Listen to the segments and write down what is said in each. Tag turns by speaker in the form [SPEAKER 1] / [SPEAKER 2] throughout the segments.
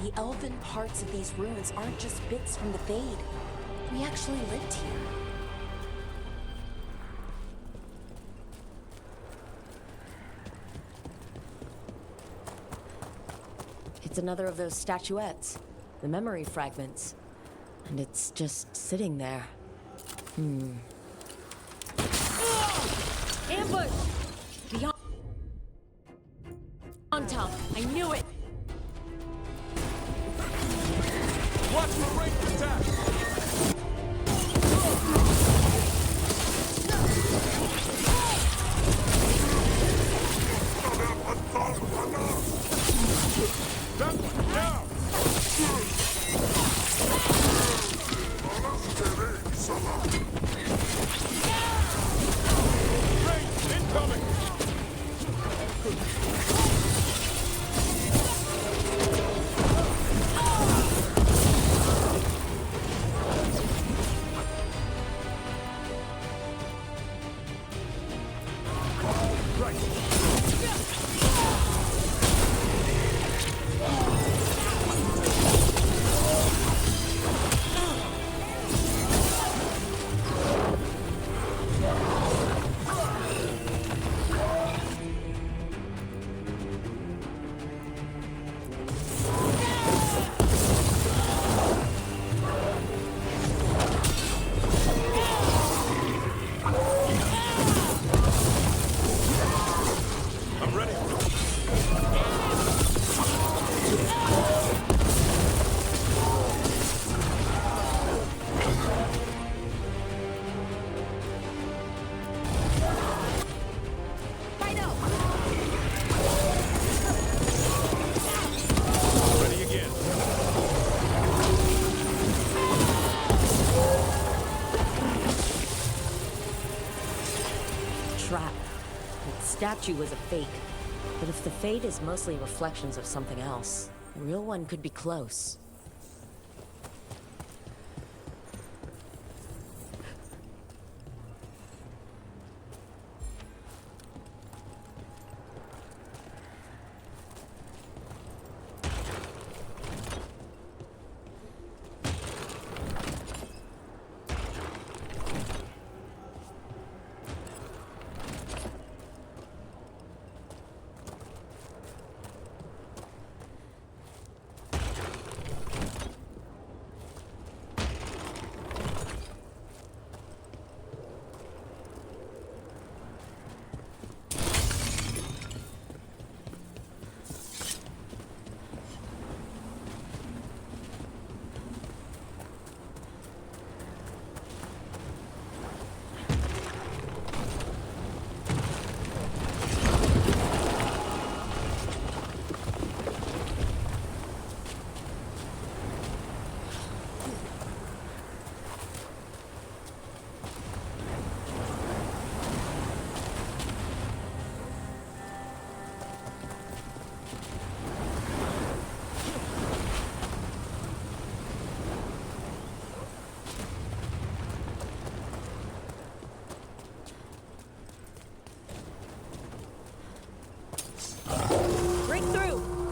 [SPEAKER 1] The elven parts of these ruins aren't just bits from the Fade. We actually lived here. It's another of those statuettes, the memory fragments. And it's just sitting there. Ambush! The on top. I knew it!
[SPEAKER 2] Watch the ranged attack! That one down! Range incoming!
[SPEAKER 1] Statue was a fake, but if the Fade is mostly reflections of something else, the real one could be close.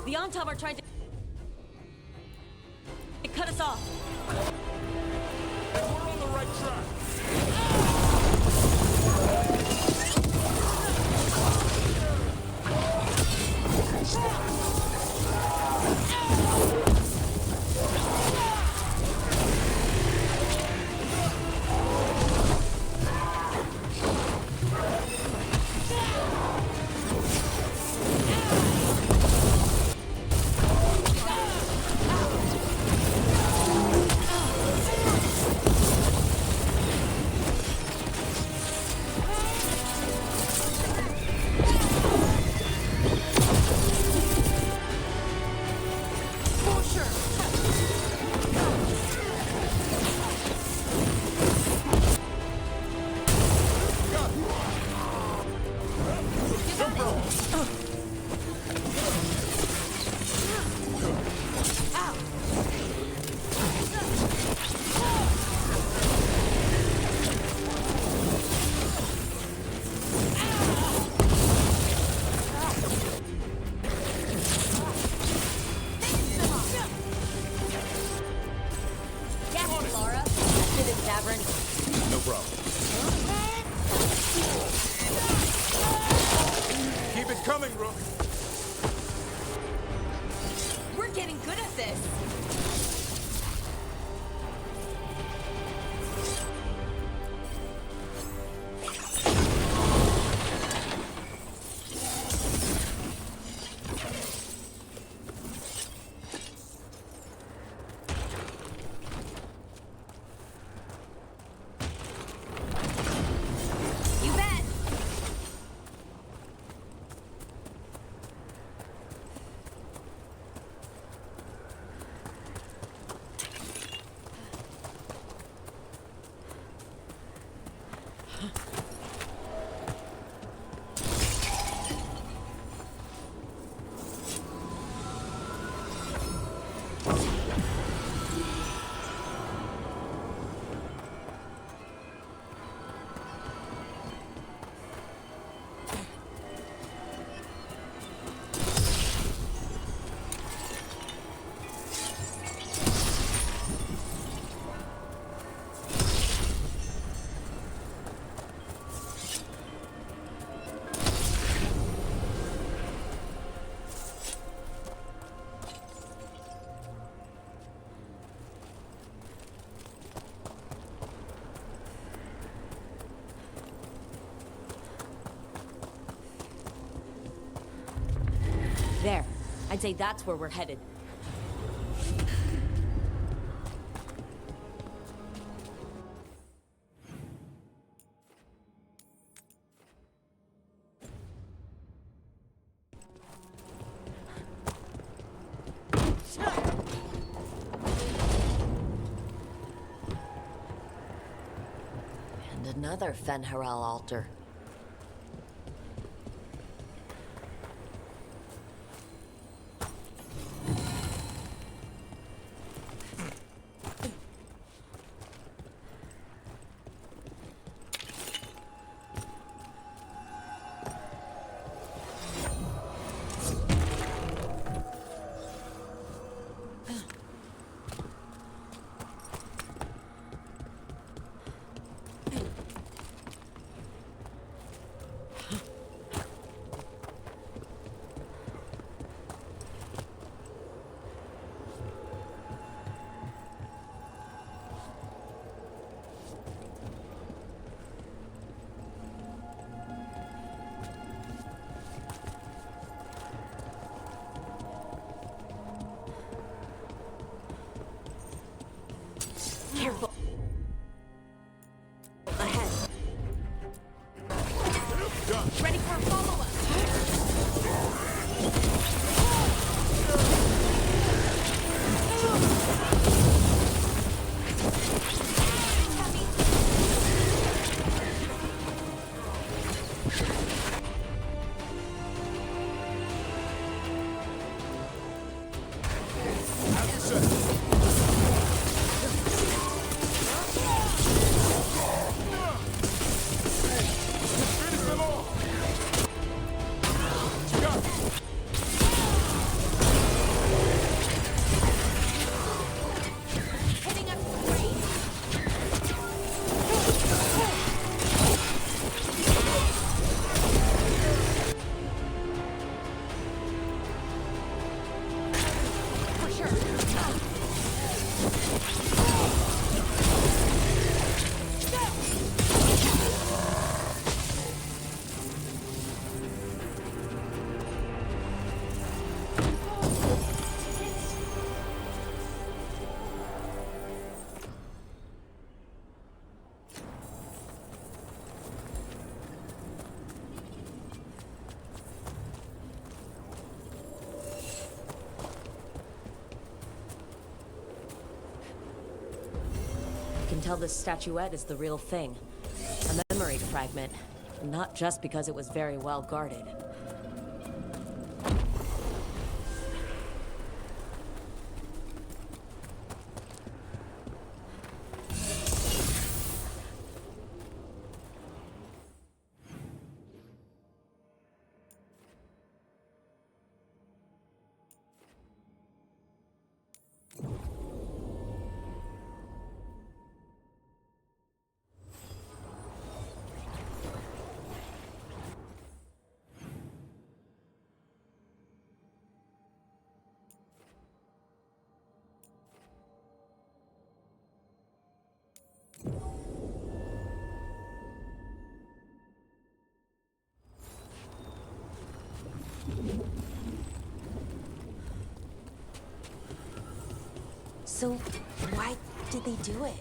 [SPEAKER 1] The on-top are trying to cut us off.
[SPEAKER 2] And we're on the right track. problem. Keep it coming, Rook.
[SPEAKER 3] We're getting good at this. You bet.
[SPEAKER 1] There. I'd say that's where we're headed. And another Fen'Harel altar. Careful. Ahead.
[SPEAKER 3] Ready for a follow-up.
[SPEAKER 2] Finish them all!
[SPEAKER 3] Hitting us with range. For sure.
[SPEAKER 1] I can tell this statuette is the real thing. A memory fragment. Not just because it was very well guarded.
[SPEAKER 3] So, why did they do it?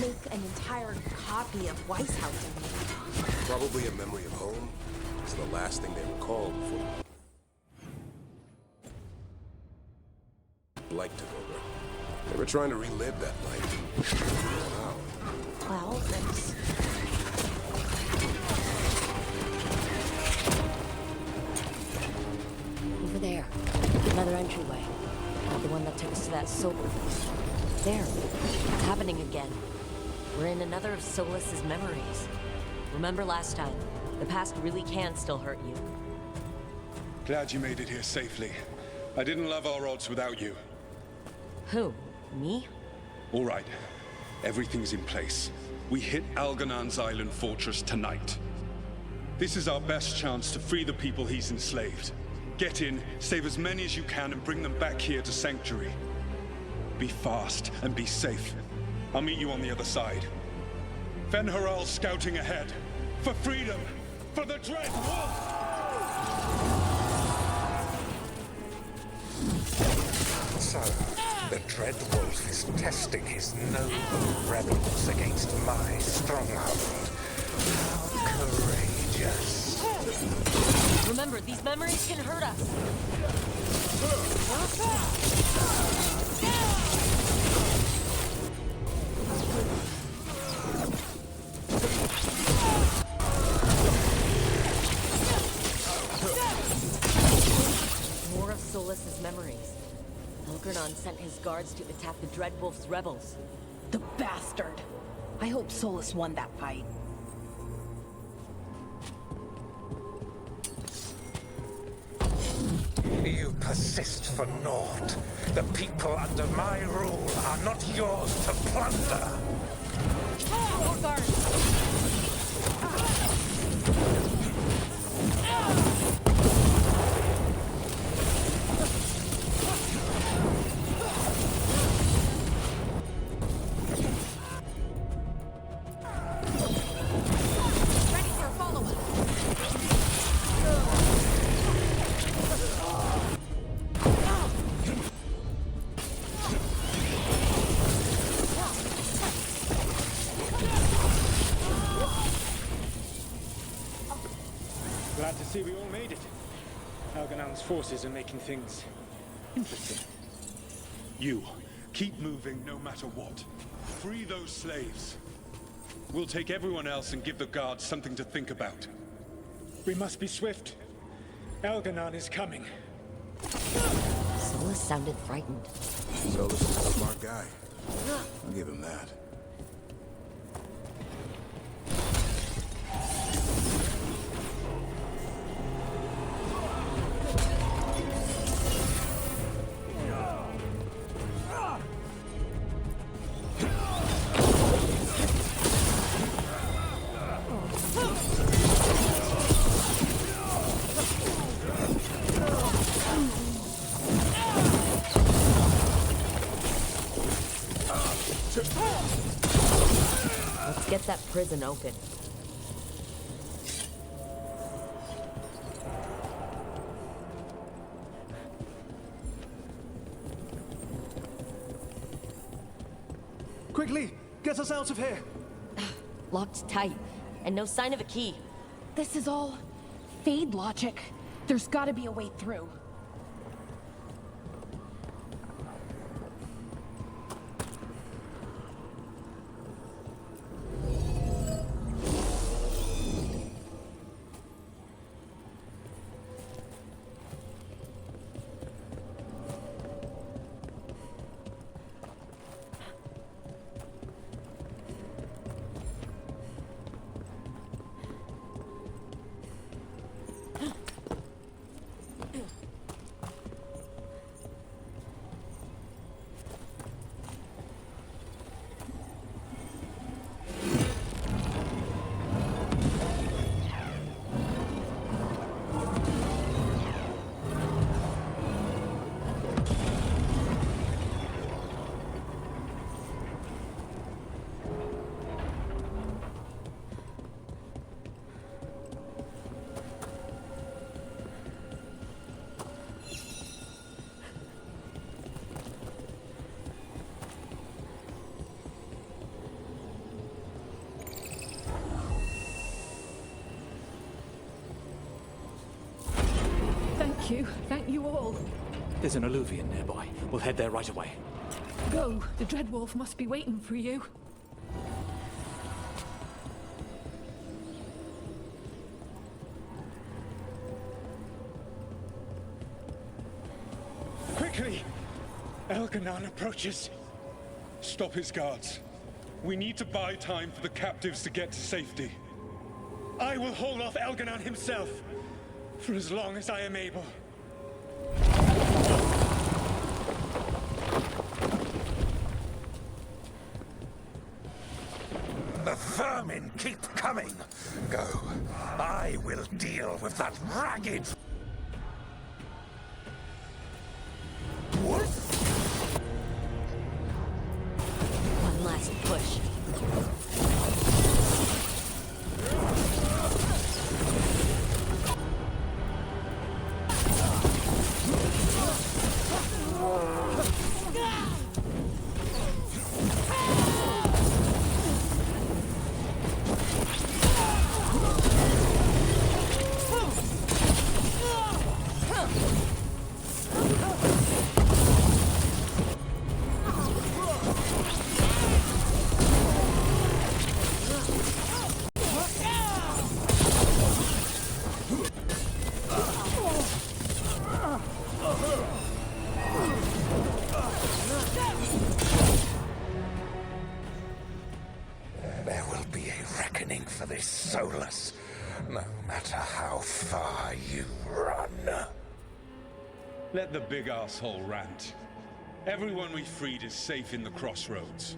[SPEAKER 3] Make an entire copy of Weishausen?
[SPEAKER 4] Probably a memory of home. It's the last thing they recall before the light took over. They were trying to relive that night. Wow.
[SPEAKER 3] Well, that's...
[SPEAKER 1] Over there. Another entryway. Like the one that took us to that soul. There. It's happening again. We're in another of Solas's memories. Remember last time? The past really can still hurt you.
[SPEAKER 5] Glad you made it here safely. I didn't love our odds without you.
[SPEAKER 1] Who? Me?
[SPEAKER 5] All right. Everything's in place. We hit Algernon's island fortress tonight. This is our best chance to free the people he's enslaved. Get in, save as many as you can, and bring them back here to Sanctuary. Be fast and be safe. I'll meet you on the other side. Fen-Haral scouting ahead. For freedom! For the Dread Wolf!
[SPEAKER 6] So, the Dread Wolf is testing his noble rebels against my stronghold. How courageous.
[SPEAKER 1] Remember, these memories can hurt us. More of Solas's memories. Algernon sent his guards to attack the Dreadwolf's rebels.
[SPEAKER 7] The bastard! I hope Solas won that fight.
[SPEAKER 6] You persist for naught. The people under my rule are not yours to plunder.
[SPEAKER 7] More guards!
[SPEAKER 3] Ready for a follow-up.
[SPEAKER 8] Glad to see we all made it. Algernon's forces are making things interesting.
[SPEAKER 5] You, keep moving no matter what. Free those slaves. We'll take everyone else and give the guards something to think about.
[SPEAKER 8] We must be swift. Algernon is coming.
[SPEAKER 1] Solas sounded frightened.
[SPEAKER 4] Solas is a smart guy. I'll give him that.
[SPEAKER 1] Let's get that prison open.
[SPEAKER 8] Quickly, get us out of here!
[SPEAKER 1] Locked tight, and no sign of a key.
[SPEAKER 7] This is all Fade logic. There's gotta be a way through. Thank you. Thank you all.
[SPEAKER 9] There's an alluvion nearby. We'll head there right away.
[SPEAKER 7] Go. The Dreadwolf must be waiting for you.
[SPEAKER 8] Quickly! Elganon approaches.
[SPEAKER 5] Stop his guards. We need to buy time for the captives to get to safety.
[SPEAKER 8] I will hold off Elganon himself for as long as I am able.
[SPEAKER 6] The vermin keep coming. Go. I will deal with that ragged wolf.
[SPEAKER 1] One last push.
[SPEAKER 6] There will be a reckoning for this Solus, no matter how far you run.
[SPEAKER 5] Let the big asshole rant. Everyone we freed is safe in the Crossroads.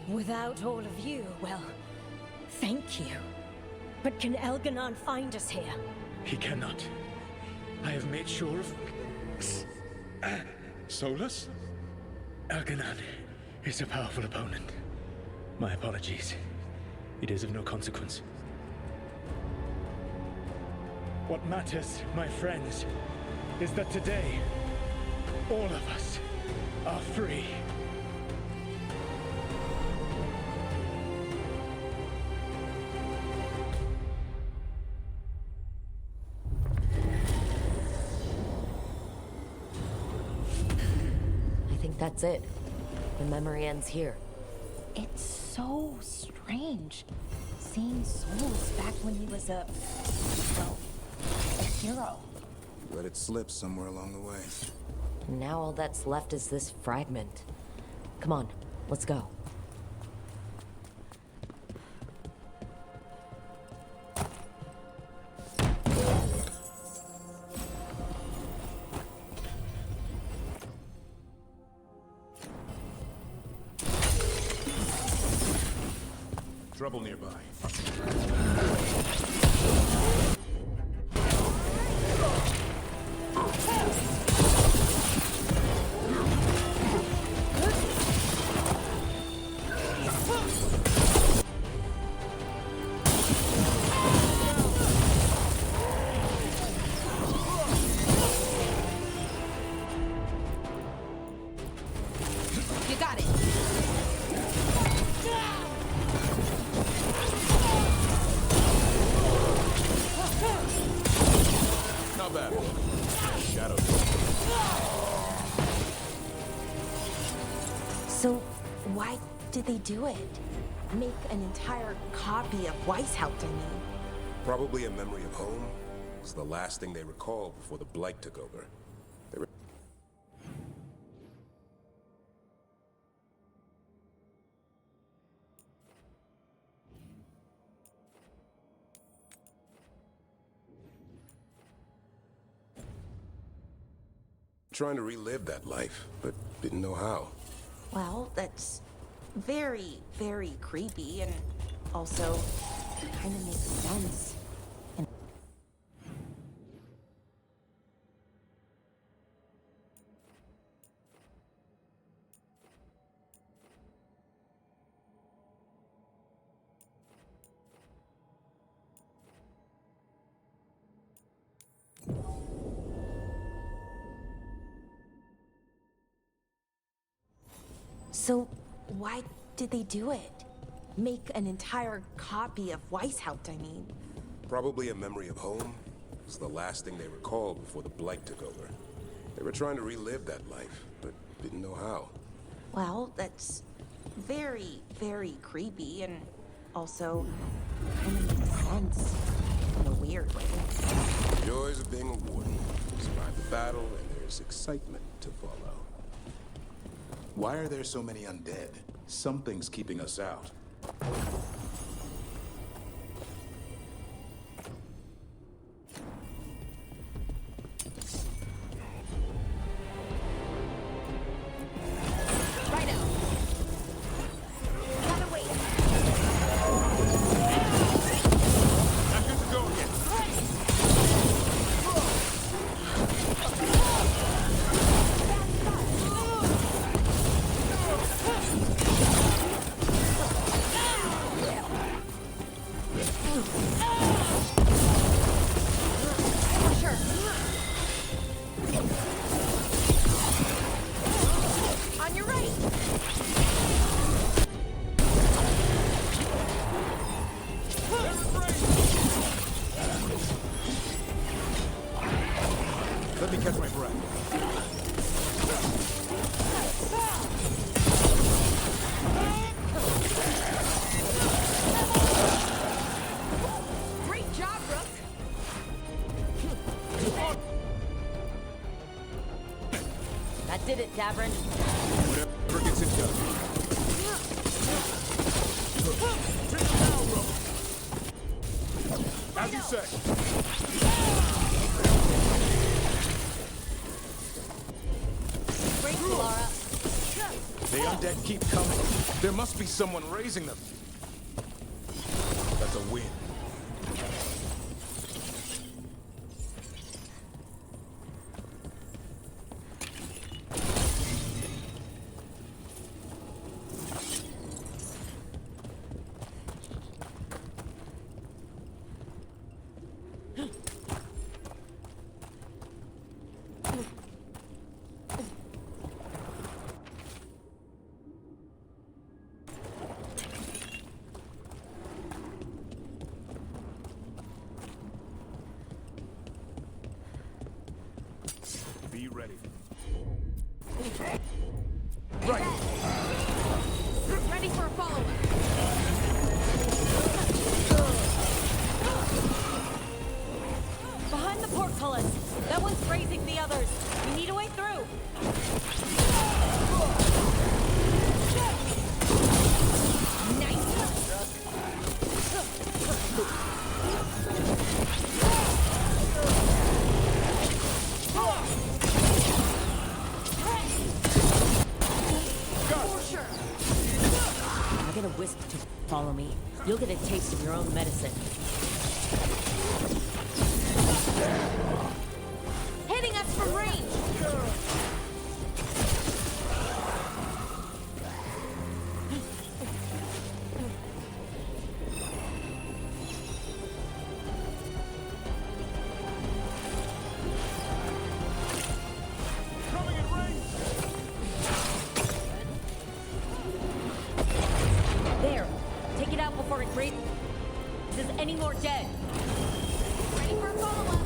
[SPEAKER 10] Without all of you, well, thank you. But can Elganon find us here?
[SPEAKER 8] He cannot. I have made sure of...
[SPEAKER 5] Solus?
[SPEAKER 8] Elganon is a powerful opponent. My apologies. It is of no consequence. What matters, my friends, is that today, all of us are free.
[SPEAKER 1] I think that's it. The memory ends here.
[SPEAKER 3] It's so strange. Seeing Solus back when he was a hero.
[SPEAKER 4] Let it slip somewhere along the way.
[SPEAKER 1] And now all that's left is this fragment. Come on, let's go.
[SPEAKER 4] Trouble nearby.
[SPEAKER 3] You got it.
[SPEAKER 4] Not bad. Shadow.
[SPEAKER 3] So, why did they do it? Make an entire copy of Weishaupt, I mean.
[SPEAKER 4] Probably a memory of home. It was the last thing they recalled before the Blight took over. They were... trying to relive that life, but didn't know how.
[SPEAKER 3] Well, that's very, very creepy, and also kind of makes sense. And so, why did they do it? Make an entire copy of Weishaupt, I mean.
[SPEAKER 4] Probably a memory of home. It was the last thing they recalled before the Blight took over. They were trying to relive that life, but didn't know how.
[SPEAKER 3] Well, that's very, very creepy and also kind of makes sense in a weird way.
[SPEAKER 4] The joys of being a warden. Survive the battle, and there's excitement to follow.
[SPEAKER 11] Why are there so many undead? Something's keeping us out. Let me catch my breath.
[SPEAKER 7] Great job, Rook!
[SPEAKER 1] That did it, Davern.
[SPEAKER 11] Whatever gets it done.
[SPEAKER 2] As you say.
[SPEAKER 1] Great, Laura.
[SPEAKER 11] The undead keep coming. There must be someone raising them. That's a win.
[SPEAKER 2] Be ready.
[SPEAKER 11] Right.
[SPEAKER 7] Ready for a follow-up.
[SPEAKER 1] Behind the portcullis. That one's raising the others. We need a way through. I'm gonna whisper to follow me. You'll get a taste of your own medicine. Hitting us from range!
[SPEAKER 2] Coming in range!
[SPEAKER 1] There! Take it out before it raises any more dead!
[SPEAKER 7] Ready for a follow-up.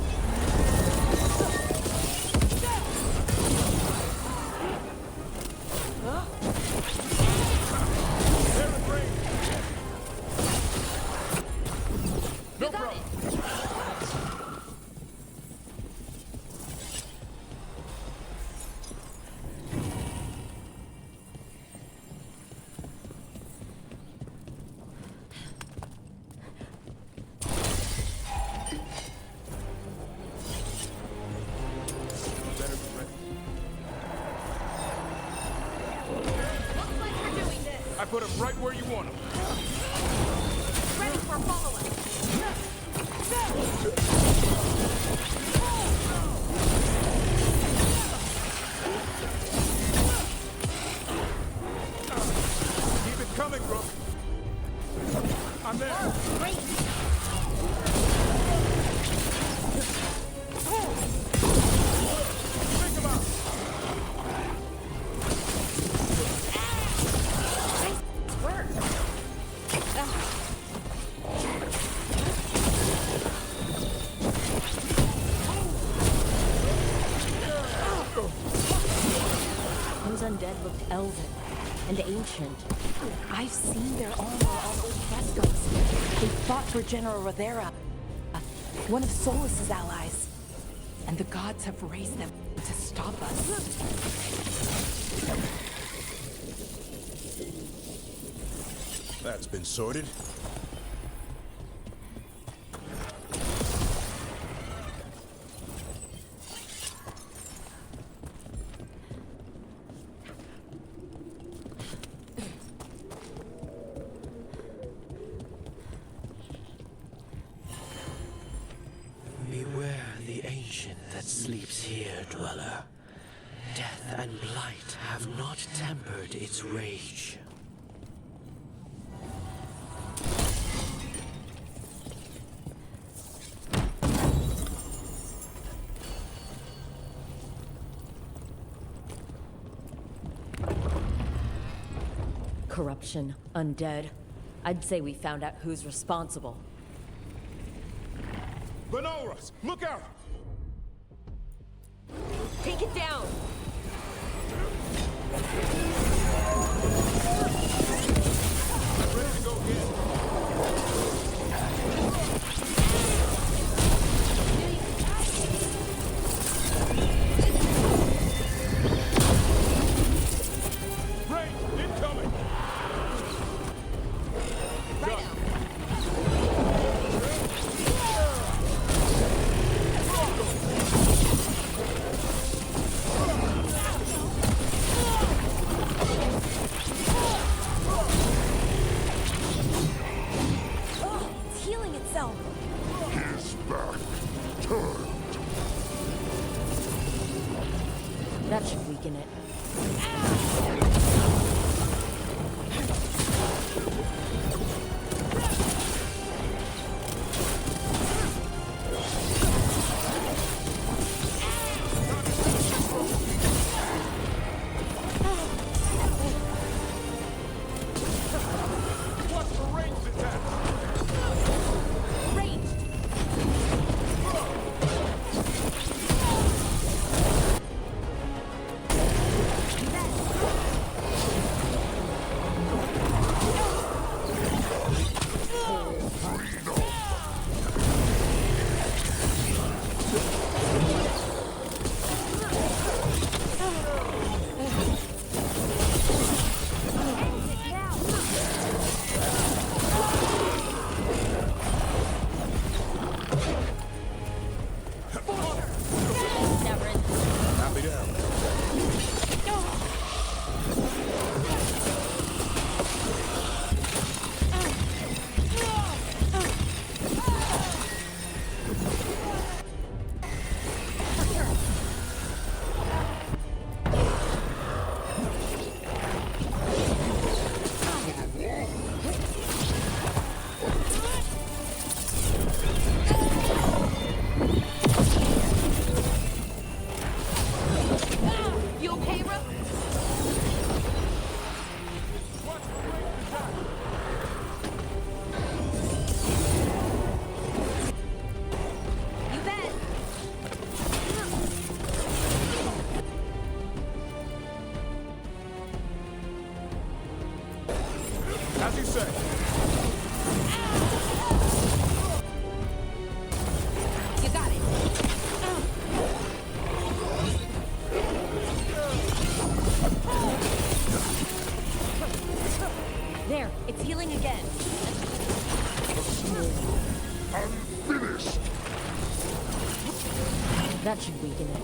[SPEAKER 2] They're in range!
[SPEAKER 7] You got it.
[SPEAKER 2] Better be ready.
[SPEAKER 7] Looks like you're doing this.
[SPEAKER 2] I put them right where you want them.
[SPEAKER 7] Ready for a follow-up.
[SPEAKER 2] Keep it coming, Rook. I'm there.
[SPEAKER 1] Great!
[SPEAKER 2] Take them out.
[SPEAKER 1] Nice work! elven and ancient. I've seen their armor on old frescoes. They fought for General Rivera, one of Solas's allies. And the gods have raised them to stop us.
[SPEAKER 4] That's been sorted.
[SPEAKER 12] Beware the ancient that sleeps here, dweller. Death and blight have not tempered its rage.
[SPEAKER 1] Corruption, undead. I'd say we found out who's responsible.
[SPEAKER 2] Benaras, look out!
[SPEAKER 1] Take it down!
[SPEAKER 2] I'm ready to go again. Range incoming!
[SPEAKER 1] It's healing itself!
[SPEAKER 2] His back turned.
[SPEAKER 1] That should weaken it.
[SPEAKER 2] Watch for ranged attacks!
[SPEAKER 4] Happy to help.
[SPEAKER 1] You okay, Ro? You bet!
[SPEAKER 2] As you say.
[SPEAKER 1] You got it! There, it's healing again.
[SPEAKER 2] Unfinished!
[SPEAKER 1] That should weaken it.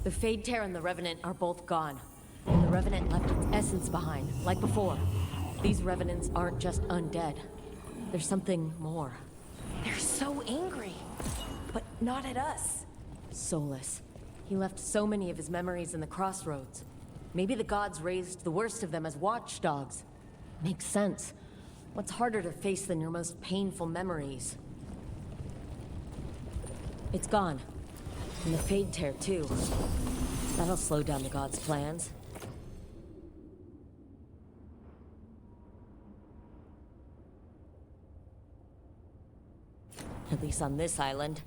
[SPEAKER 1] The Fade Tear and the Revenant are both gone. And the Revenant left its essence behind, like before. These Revenants aren't just undead. There's something more.
[SPEAKER 3] They're so angry. But not at us.
[SPEAKER 1] Soulless. He left so many of his memories in the Crossroads. Maybe the gods raised the worst of them as watchdogs. Makes sense. What's harder to face than your most painful memories? It's gone. And the Fade Tear, too. That'll slow down the gods' plans. At least on this island.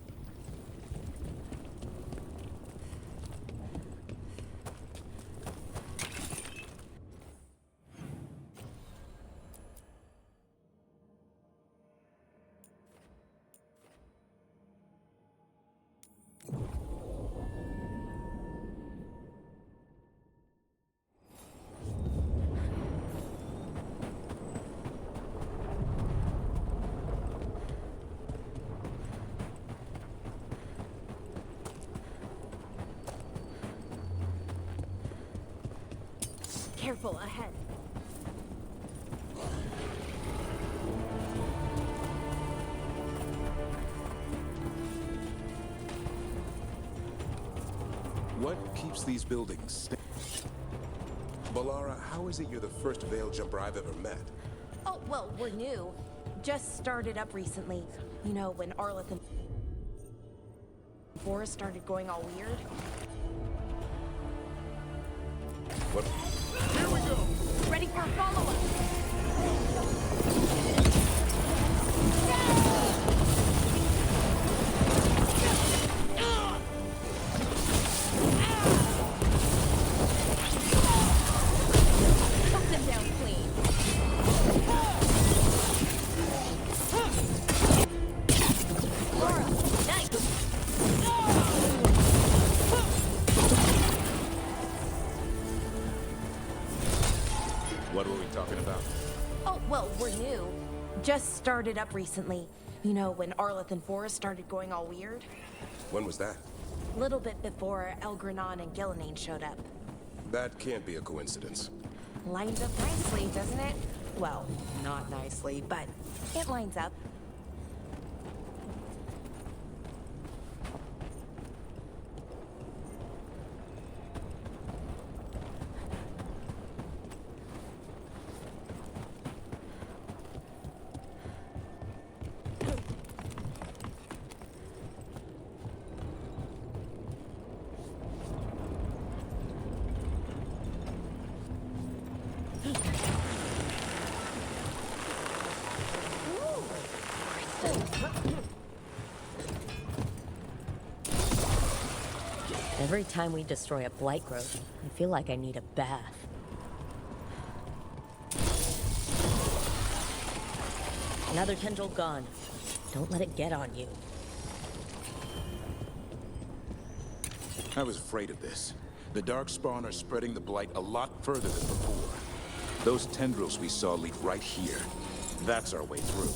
[SPEAKER 7] Careful, ahead.
[SPEAKER 11] What keeps these buildings?
[SPEAKER 4] Balara, how is it you're the first veil jumper I've ever met?
[SPEAKER 3] Oh, well, we're new. Just started up recently. You know, when Arleth and Forrest started going all weird.
[SPEAKER 4] What?
[SPEAKER 2] Here we go!
[SPEAKER 7] Ready for a follow-up.
[SPEAKER 3] Cut them down clean. Laura, nice!
[SPEAKER 4] What were we talking about?
[SPEAKER 3] Oh, well, we're new. Just started up recently. You know, when Arleth and Forrest started going all weird.
[SPEAKER 4] When was that?
[SPEAKER 3] Little bit before Elgranon and Gillenane showed up.
[SPEAKER 4] That can't be a coincidence.
[SPEAKER 3] Lines up nicely, doesn't it? Well, not nicely, but it lines up.
[SPEAKER 1] Every time we destroy a blight growth, I feel like I need a bath. Another tendril gone. Don't let it get on you.
[SPEAKER 11] I was afraid of this. The Darkspawn are spreading the blight a lot further than before. Those tendrils we saw lead right here. That's our way through.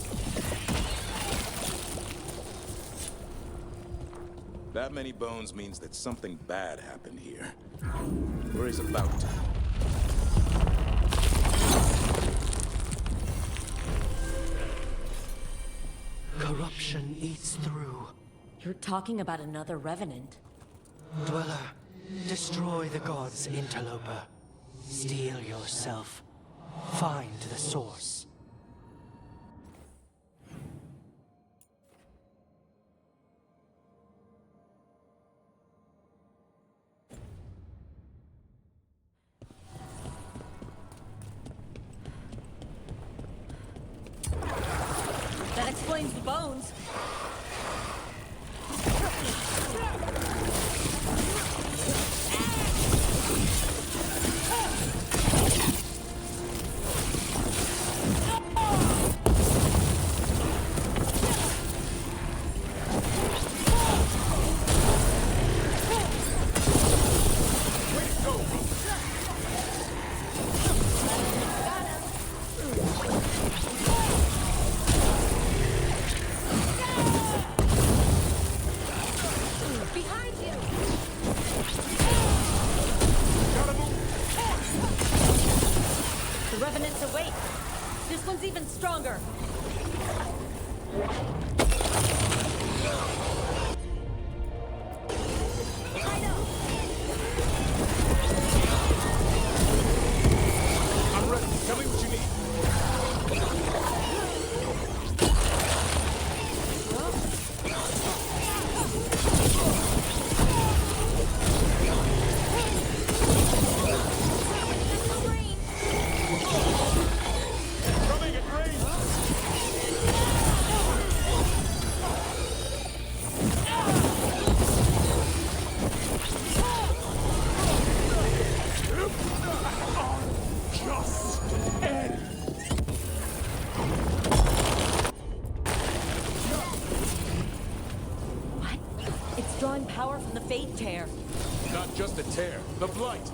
[SPEAKER 11] That many bones means that something bad happened here. Or is about to.
[SPEAKER 12] Corruption eats through.
[SPEAKER 1] You're talking about another Revenant.
[SPEAKER 12] Dweller, destroy the gods' interloper. Steel yourself. Find the source.
[SPEAKER 1] That explains the bones. one's even stronger!
[SPEAKER 11] I'm ready. Tell me what you need.
[SPEAKER 2] Coming at range!
[SPEAKER 1] What? It's drawing power from the Fade Tear.
[SPEAKER 11] Not just the tear, the blight.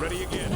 [SPEAKER 4] Ready again.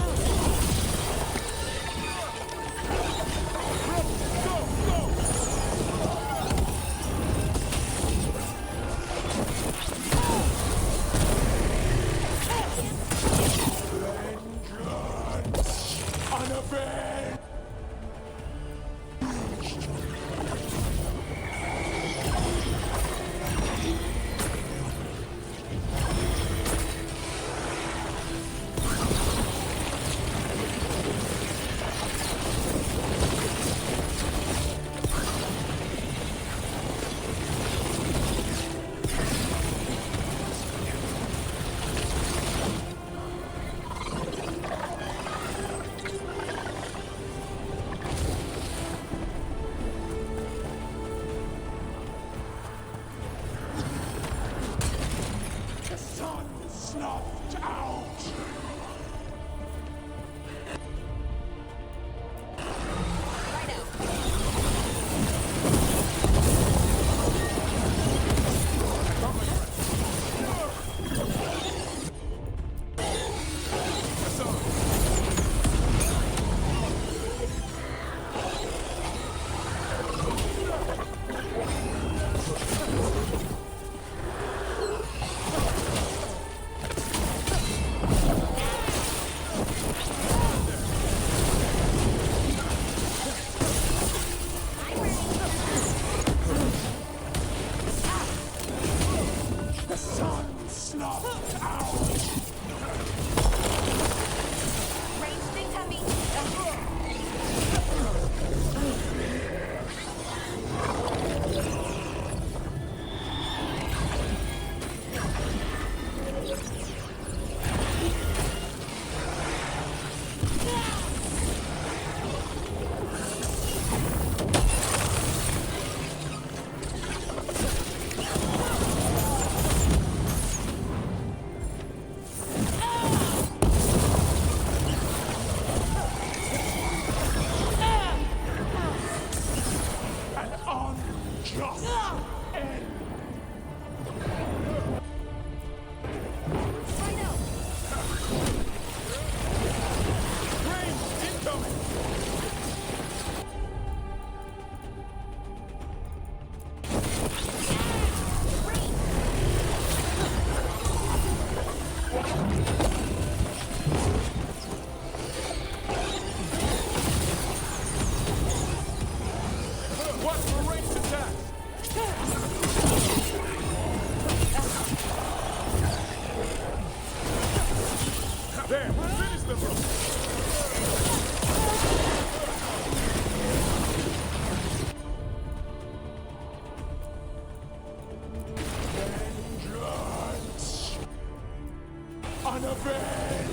[SPEAKER 2] unavenged!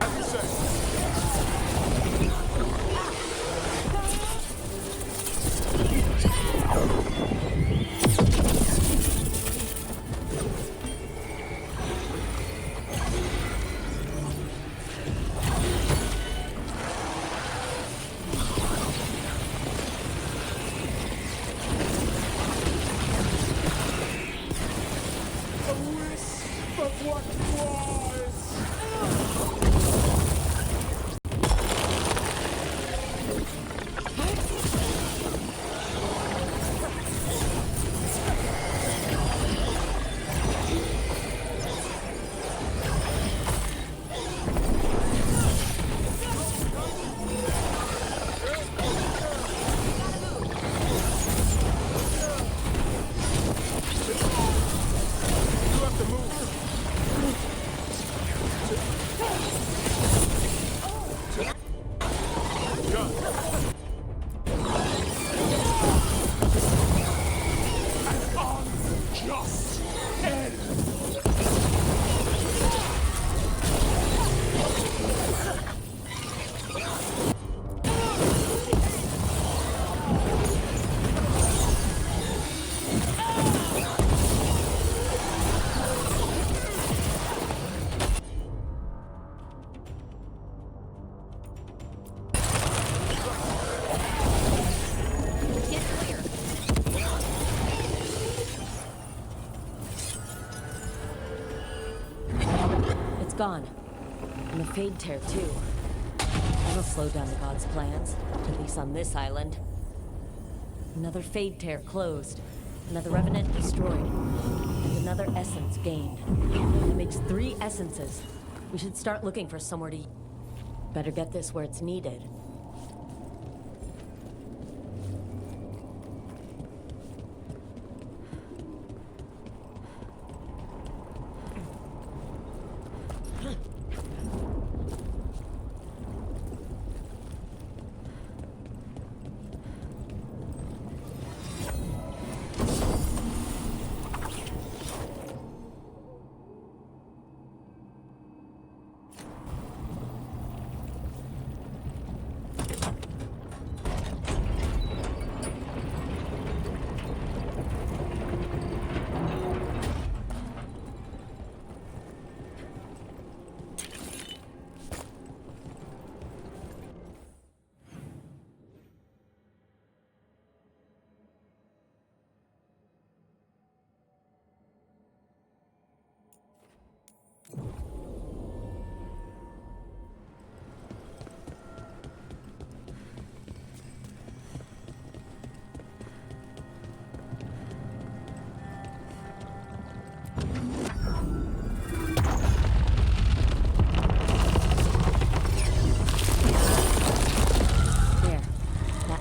[SPEAKER 2] As you say. A wisp of what was! You have to move. Done. An unjust end.
[SPEAKER 1] Get clear. It's gone. And the Fade Tear, too. That'll slow down the gods' plans, at least on this island. Another Fade Tear closed. Another Revenant destroyed. And another essence gained. That makes 3 essences. We should start looking for somewhere to... Better get this where it's needed.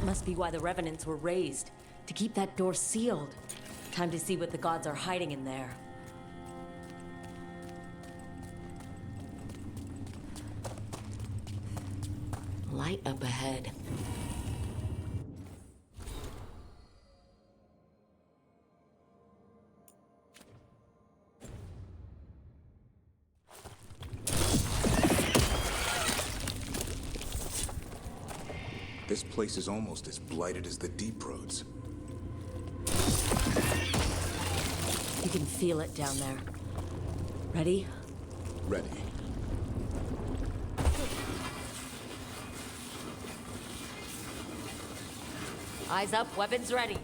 [SPEAKER 1] Must be why the Revenants were raised. To keep that door sealed. Time to see what the gods are hiding in there. Light up ahead.
[SPEAKER 11] This place is almost as blighted as the deep roads.
[SPEAKER 1] You can feel it down there. Ready?
[SPEAKER 11] Ready.
[SPEAKER 1] Eyes up, weapons ready.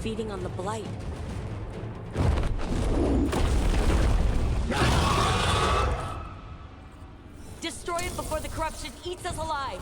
[SPEAKER 1] Feeding on the blight. Destroy it before the corruption eats us alive.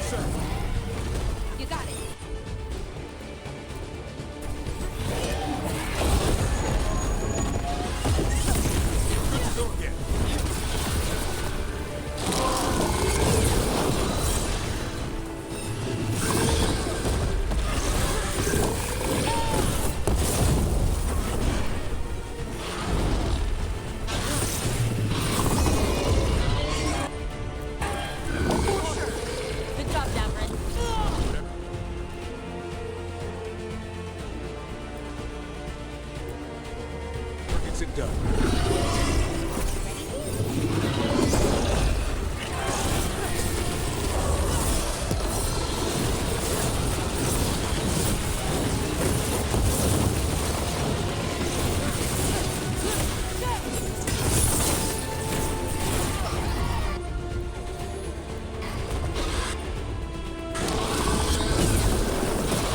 [SPEAKER 2] set.
[SPEAKER 1] You got it.
[SPEAKER 2] Good to go again.
[SPEAKER 1] Good job, Davrin.
[SPEAKER 4] Gets it done.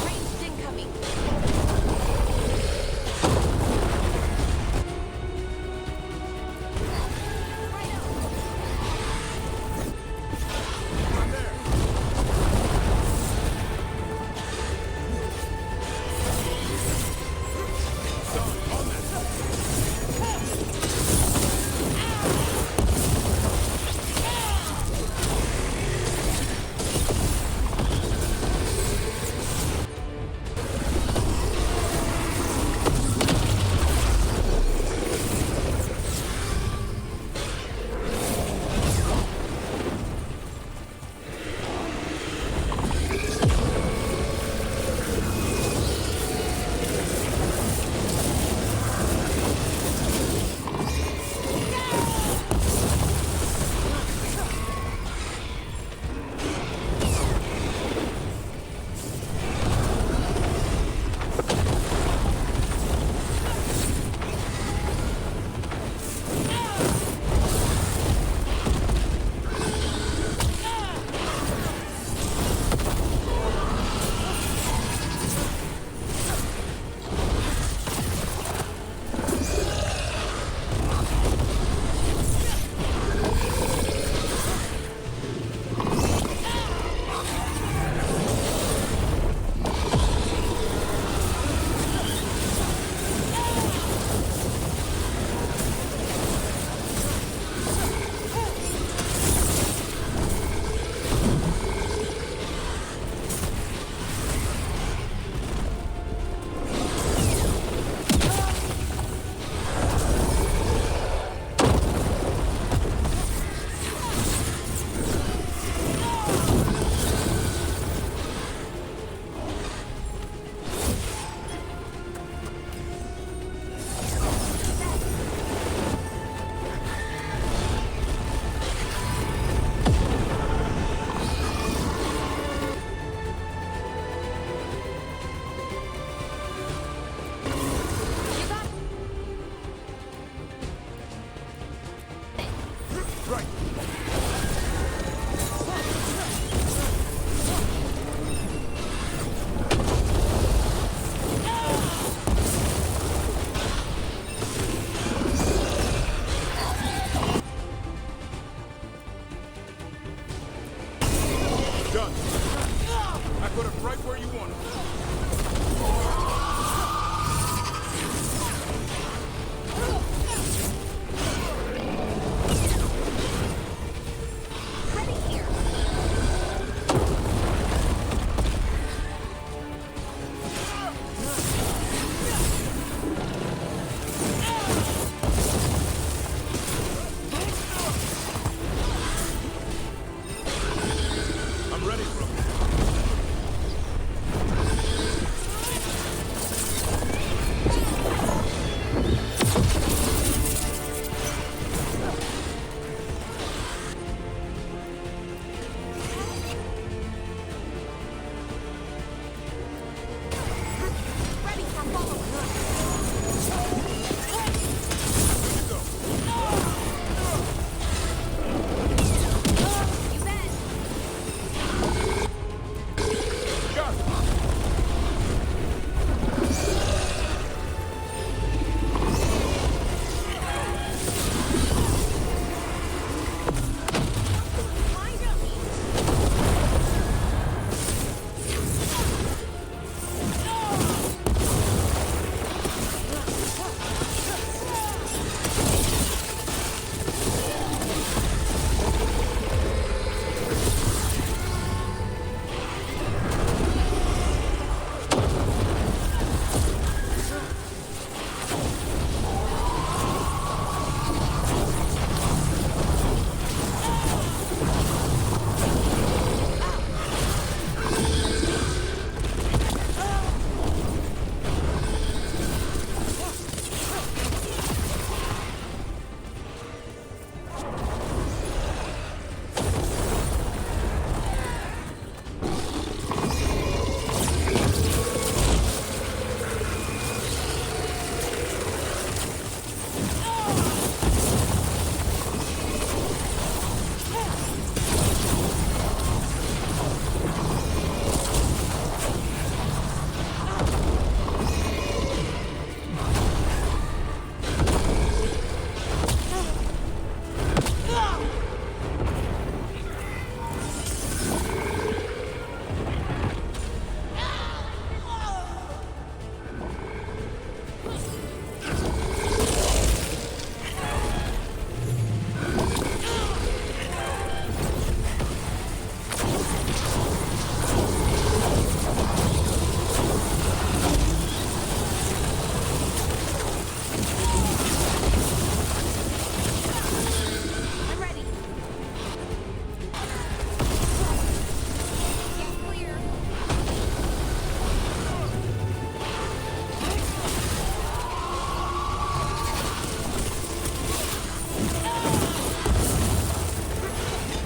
[SPEAKER 1] Ranged incoming.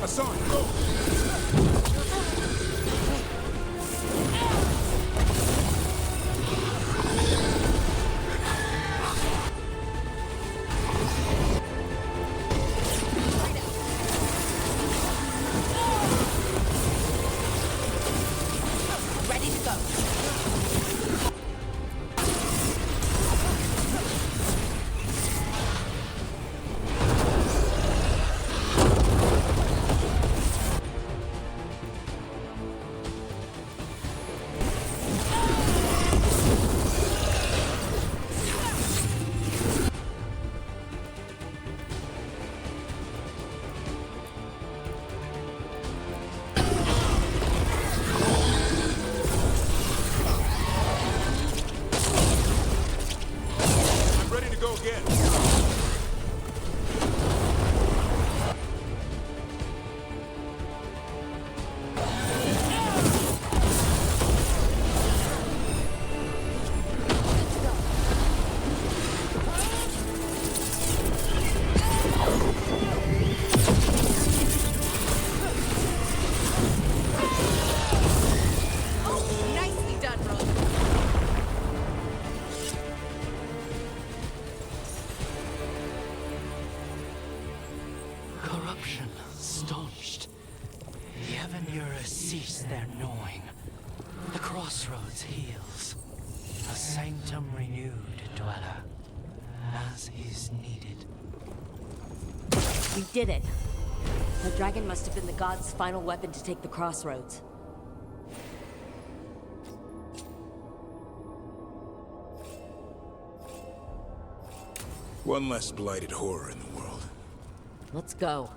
[SPEAKER 11] Hassan, go!
[SPEAKER 1] Ready to go.
[SPEAKER 4] I'm ready to go again.
[SPEAKER 1] Nicely done, Rogue.
[SPEAKER 12] Corruption staunched. The Avenura cease their gnawing. The Crossroads heals. A sanctum renewed, dweller, as is needed.
[SPEAKER 1] We did it. The dragon must have been the god's final weapon to take the Crossroads.
[SPEAKER 11] One less blighted horror in the world.
[SPEAKER 1] Let's go.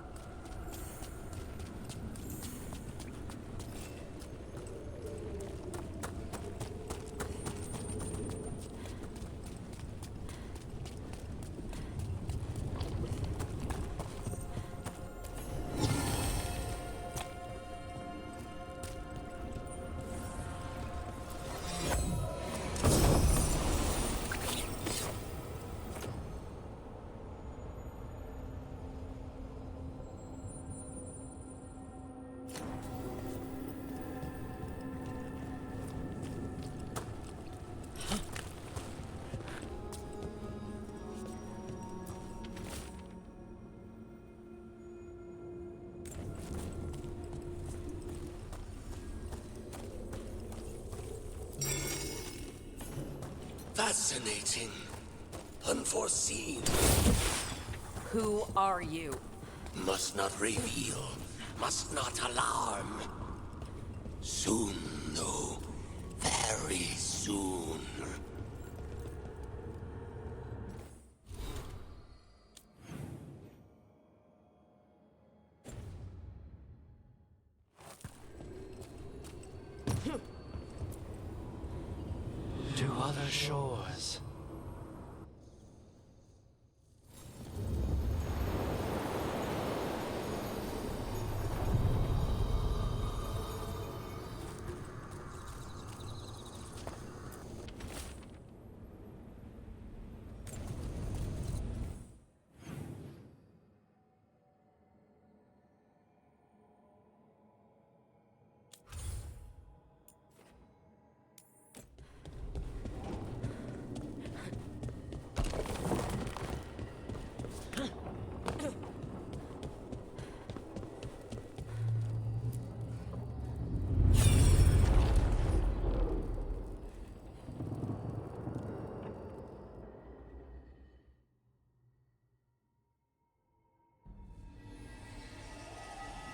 [SPEAKER 13] Fascinating. Unforeseen.
[SPEAKER 1] Who are you?
[SPEAKER 13] Must not reveal. Must not alarm. Soon, though. Very soon.
[SPEAKER 12] To other shores.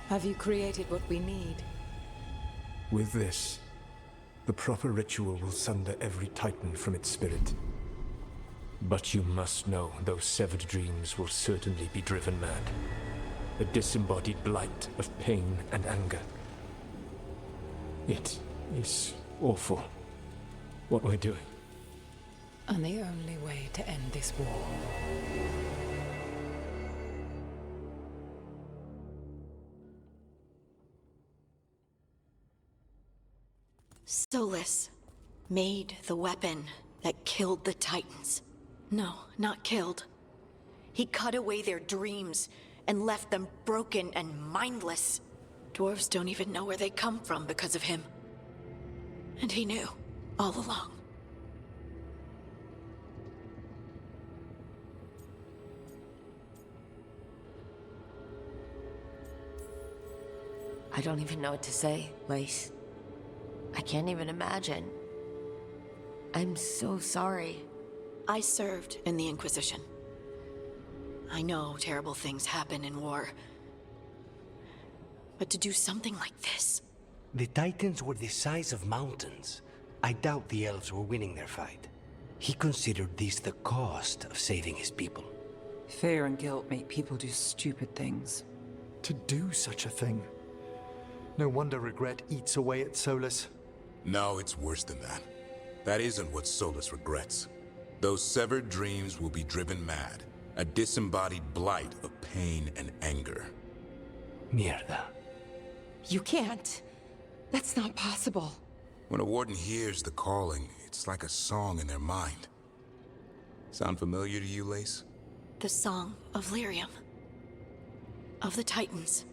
[SPEAKER 14] Have you created what we need?
[SPEAKER 8] With this, the proper ritual will sunder every Titan from its spirit. But you must know those severed dreams will certainly be driven mad. A disembodied blight of pain and anger. It is awful what we're doing.
[SPEAKER 14] And the only way to end this war.
[SPEAKER 15] Solus made the weapon that killed the Titans. No, not killed. He cut away their dreams and left them broken and mindless. Dwarves don't even know where they come from because of him. And he knew, all along.
[SPEAKER 1] I don't even know what to say, Lace. I can't even imagine. I'm so sorry.
[SPEAKER 15] I served in the Inquisition. I know terrible things happen in war. But to do something like this...
[SPEAKER 12] The Titans were the size of mountains. I doubt the elves were winning their fight. He considered this the cost of saving his people.
[SPEAKER 16] Fear and guilt make people do stupid things.
[SPEAKER 17] To do such a thing. No wonder regret eats away at Solus.
[SPEAKER 11] No, it's worse than that. That isn't what Solus regrets. Those severed dreams will be driven mad. A disembodied blight of pain and anger.
[SPEAKER 12] Mierda.
[SPEAKER 3] You can't. That's not possible.
[SPEAKER 11] When a warden hears the calling, it's like a song in their mind. Sound familiar to you, Lace?
[SPEAKER 15] The Song of Lyrium. Of the Titans.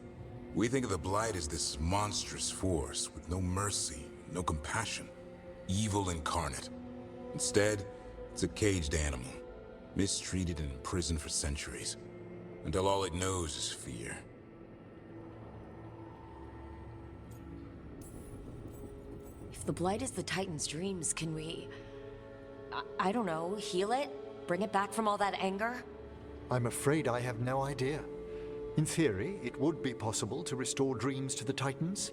[SPEAKER 11] We think of the Blight as this monstrous force with no mercy, no compassion. Evil incarnate. Instead, it's a caged animal. Mistreated and imprisoned for centuries. Until all it knows is fear.
[SPEAKER 1] If the Blight is the Titan's dreams, can we... I don't know, heal it? Bring it back from all that anger?
[SPEAKER 17] I'm afraid I have no idea. In theory, it would be possible to restore dreams to the Titans.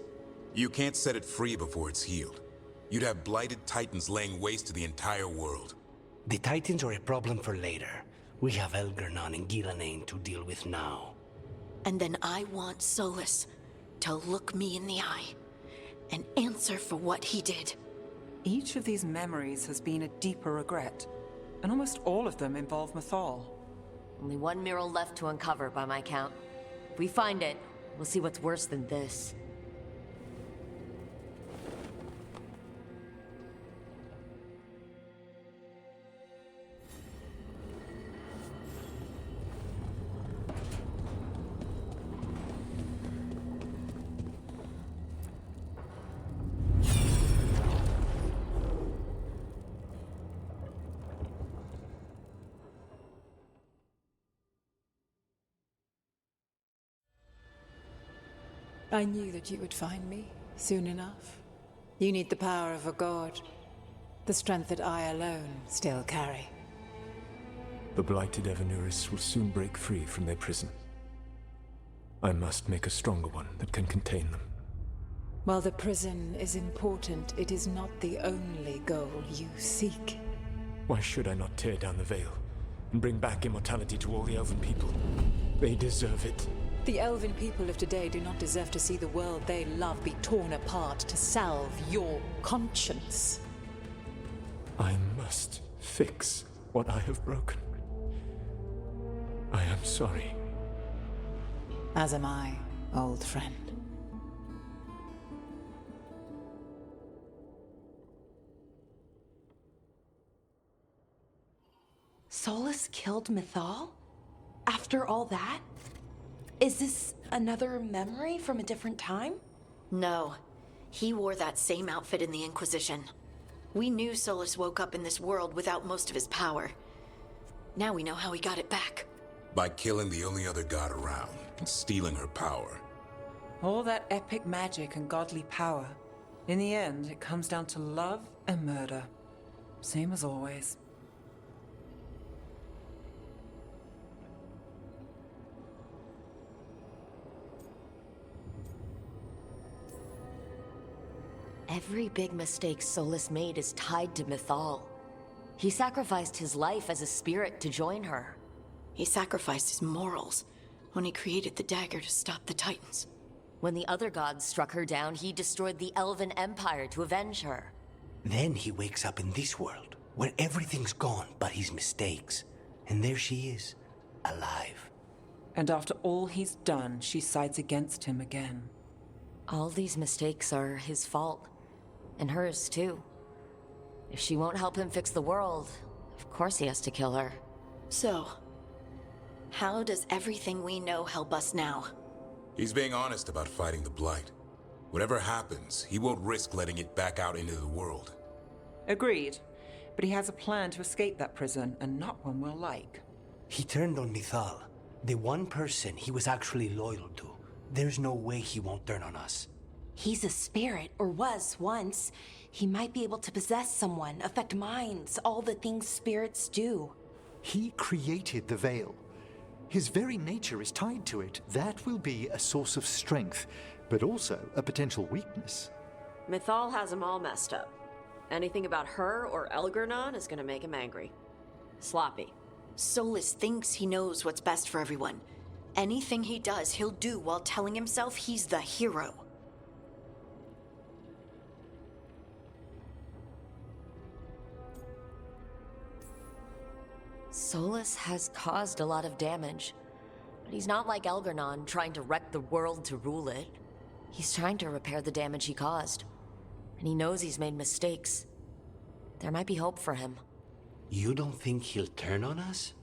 [SPEAKER 11] You can't set it free before it's healed. You'd have blighted Titans laying waste to the entire world.
[SPEAKER 12] The Titans are a problem for later. We have Elgernon and Gillanane to deal with now.
[SPEAKER 15] And then I want Solus to look me in the eye and answer for what he did.
[SPEAKER 16] Each of these memories has been a deeper regret, and almost all of them involve Mythal.
[SPEAKER 1] Only one mural left to uncover, by my count. If we find it, we'll see what's worse than this.
[SPEAKER 14] I knew that you would find me soon enough. You need the power of a god, the strength that I alone still carry.
[SPEAKER 8] The blighted Evanuris will soon break free from their prison. I must make a stronger one that can contain them.
[SPEAKER 14] While the prison is important, it is not the only goal you seek.
[SPEAKER 8] Why should I not tear down the veil and bring back immortality to all the Elven people? They deserve it.
[SPEAKER 14] The Elven people of today do not deserve to see the world they love be torn apart to salve your conscience.
[SPEAKER 8] I must fix what I have broken. I am sorry.
[SPEAKER 14] As am I, old friend.
[SPEAKER 3] Solus killed Mythal? After all that? Is this another memory from a different time?
[SPEAKER 15] No. He wore that same outfit in the Inquisition. We knew Solus woke up in this world without most of his power. Now we know how he got it back.
[SPEAKER 11] By killing the only other god around and stealing her power.
[SPEAKER 16] All that epic magic and godly power. In the end, it comes down to love and murder. Same as always.
[SPEAKER 1] Every big mistake Solus made is tied to Mythal. He sacrificed his life as a spirit to join her.
[SPEAKER 15] He sacrificed his morals when he created the dagger to stop the Titans.
[SPEAKER 1] When the other gods struck her down, he destroyed the Elven Empire to avenge her.
[SPEAKER 12] Then he wakes up in this world, where everything's gone but his mistakes. And there she is, alive.
[SPEAKER 16] And after all he's done, she sides against him again.
[SPEAKER 1] All these mistakes are his fault. And hers, too. If she won't help him fix the world, of course he has to kill her.
[SPEAKER 15] So, How does everything we know help us now?
[SPEAKER 11] He's being honest about fighting the Blight. Whatever happens, he won't risk letting it back out into the world.
[SPEAKER 16] Agreed. But he has a plan to escape that prison, and not one we'll like.
[SPEAKER 12] He turned on Mythal, the one person he was actually loyal to. There's no way he won't turn on us.
[SPEAKER 3] He's a spirit, or was once. He might be able to possess someone, affect minds, all the things spirits do.
[SPEAKER 17] He created the Veil. His very nature is tied to it. That will be a source of strength, but also a potential weakness.
[SPEAKER 1] Mythal has him all messed up. Anything about her or Elgernon is gonna make him angry. Sloppy.
[SPEAKER 15] Solus thinks he knows what's best for everyone. Anything he does, he'll do while telling himself he's the hero.
[SPEAKER 1] Solus has caused a lot of damage, but he's not like Elgernon trying to wreck the world to rule it. He's trying to repair the damage he caused, and he knows he's made mistakes. There might be hope for him.
[SPEAKER 12] You don't think he'll turn on us?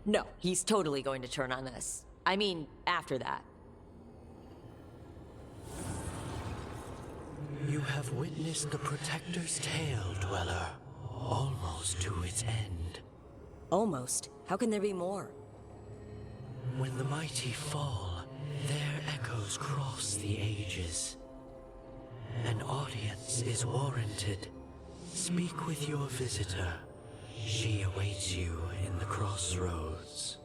[SPEAKER 1] No, he's totally going to turn on us. I mean, after that.
[SPEAKER 12] You have witnessed the Protector's tale, Dweller, almost to its end.
[SPEAKER 1] Almost. How can there be more?
[SPEAKER 12] When the mighty fall, their echoes cross the ages. An audience is warranted. Speak with your visitor. She awaits you in the Crossroads.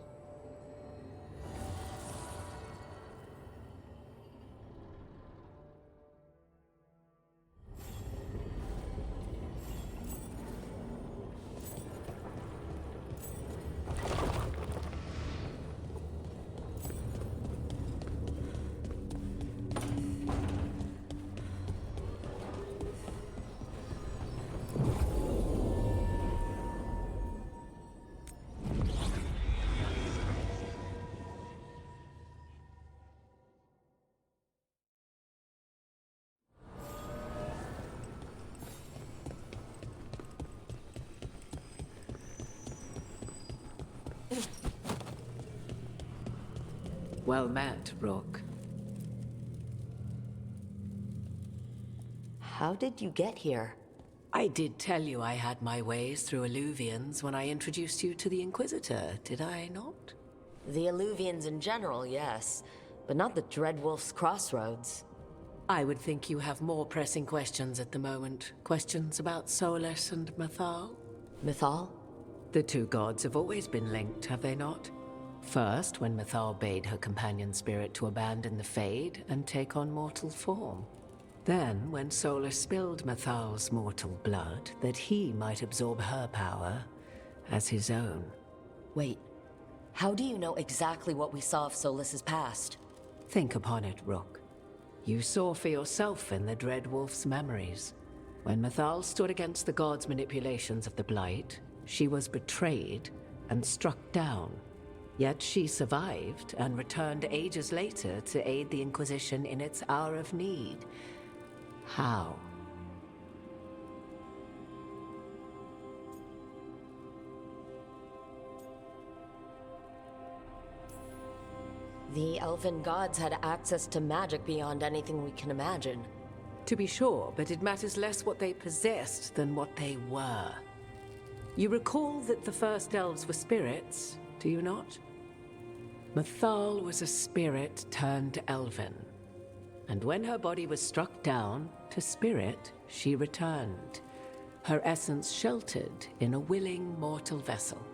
[SPEAKER 18] Well met, Rook.
[SPEAKER 1] How did you get here?
[SPEAKER 18] I did tell you I had my ways through Illuvians when I introduced you to the Inquisitor, did I not?
[SPEAKER 1] The Illuvians in general, yes. But not the Dreadwolf's Crossroads.
[SPEAKER 18] I would think you have more pressing questions at the moment. Questions about Solus and Mythal?
[SPEAKER 1] Mythal?
[SPEAKER 18] The two gods have always been linked, have they not? First, when Mythal bade her companion spirit to abandon the Fade and take on mortal form. Then, when Solus spilled Mythal's mortal blood, that he might absorb her power as his own.
[SPEAKER 1] Wait, how do you know exactly what we saw of Solus's past?
[SPEAKER 18] Think upon it, Rook. You saw for yourself in the Dreadwolf's memories. When Mythal stood against the gods' manipulations of the Blight, she was betrayed and struck down. Yet she survived and returned ages later to aid the Inquisition in its hour of need. How?
[SPEAKER 1] The elven gods had access to magic beyond anything we can imagine.
[SPEAKER 18] To be sure, but it matters less what they possessed than what they were. You recall that the first elves were spirits, do you not? Mythal was a spirit turned elven. And when her body was struck down, to spirit she returned. Her essence sheltered in a willing mortal vessel.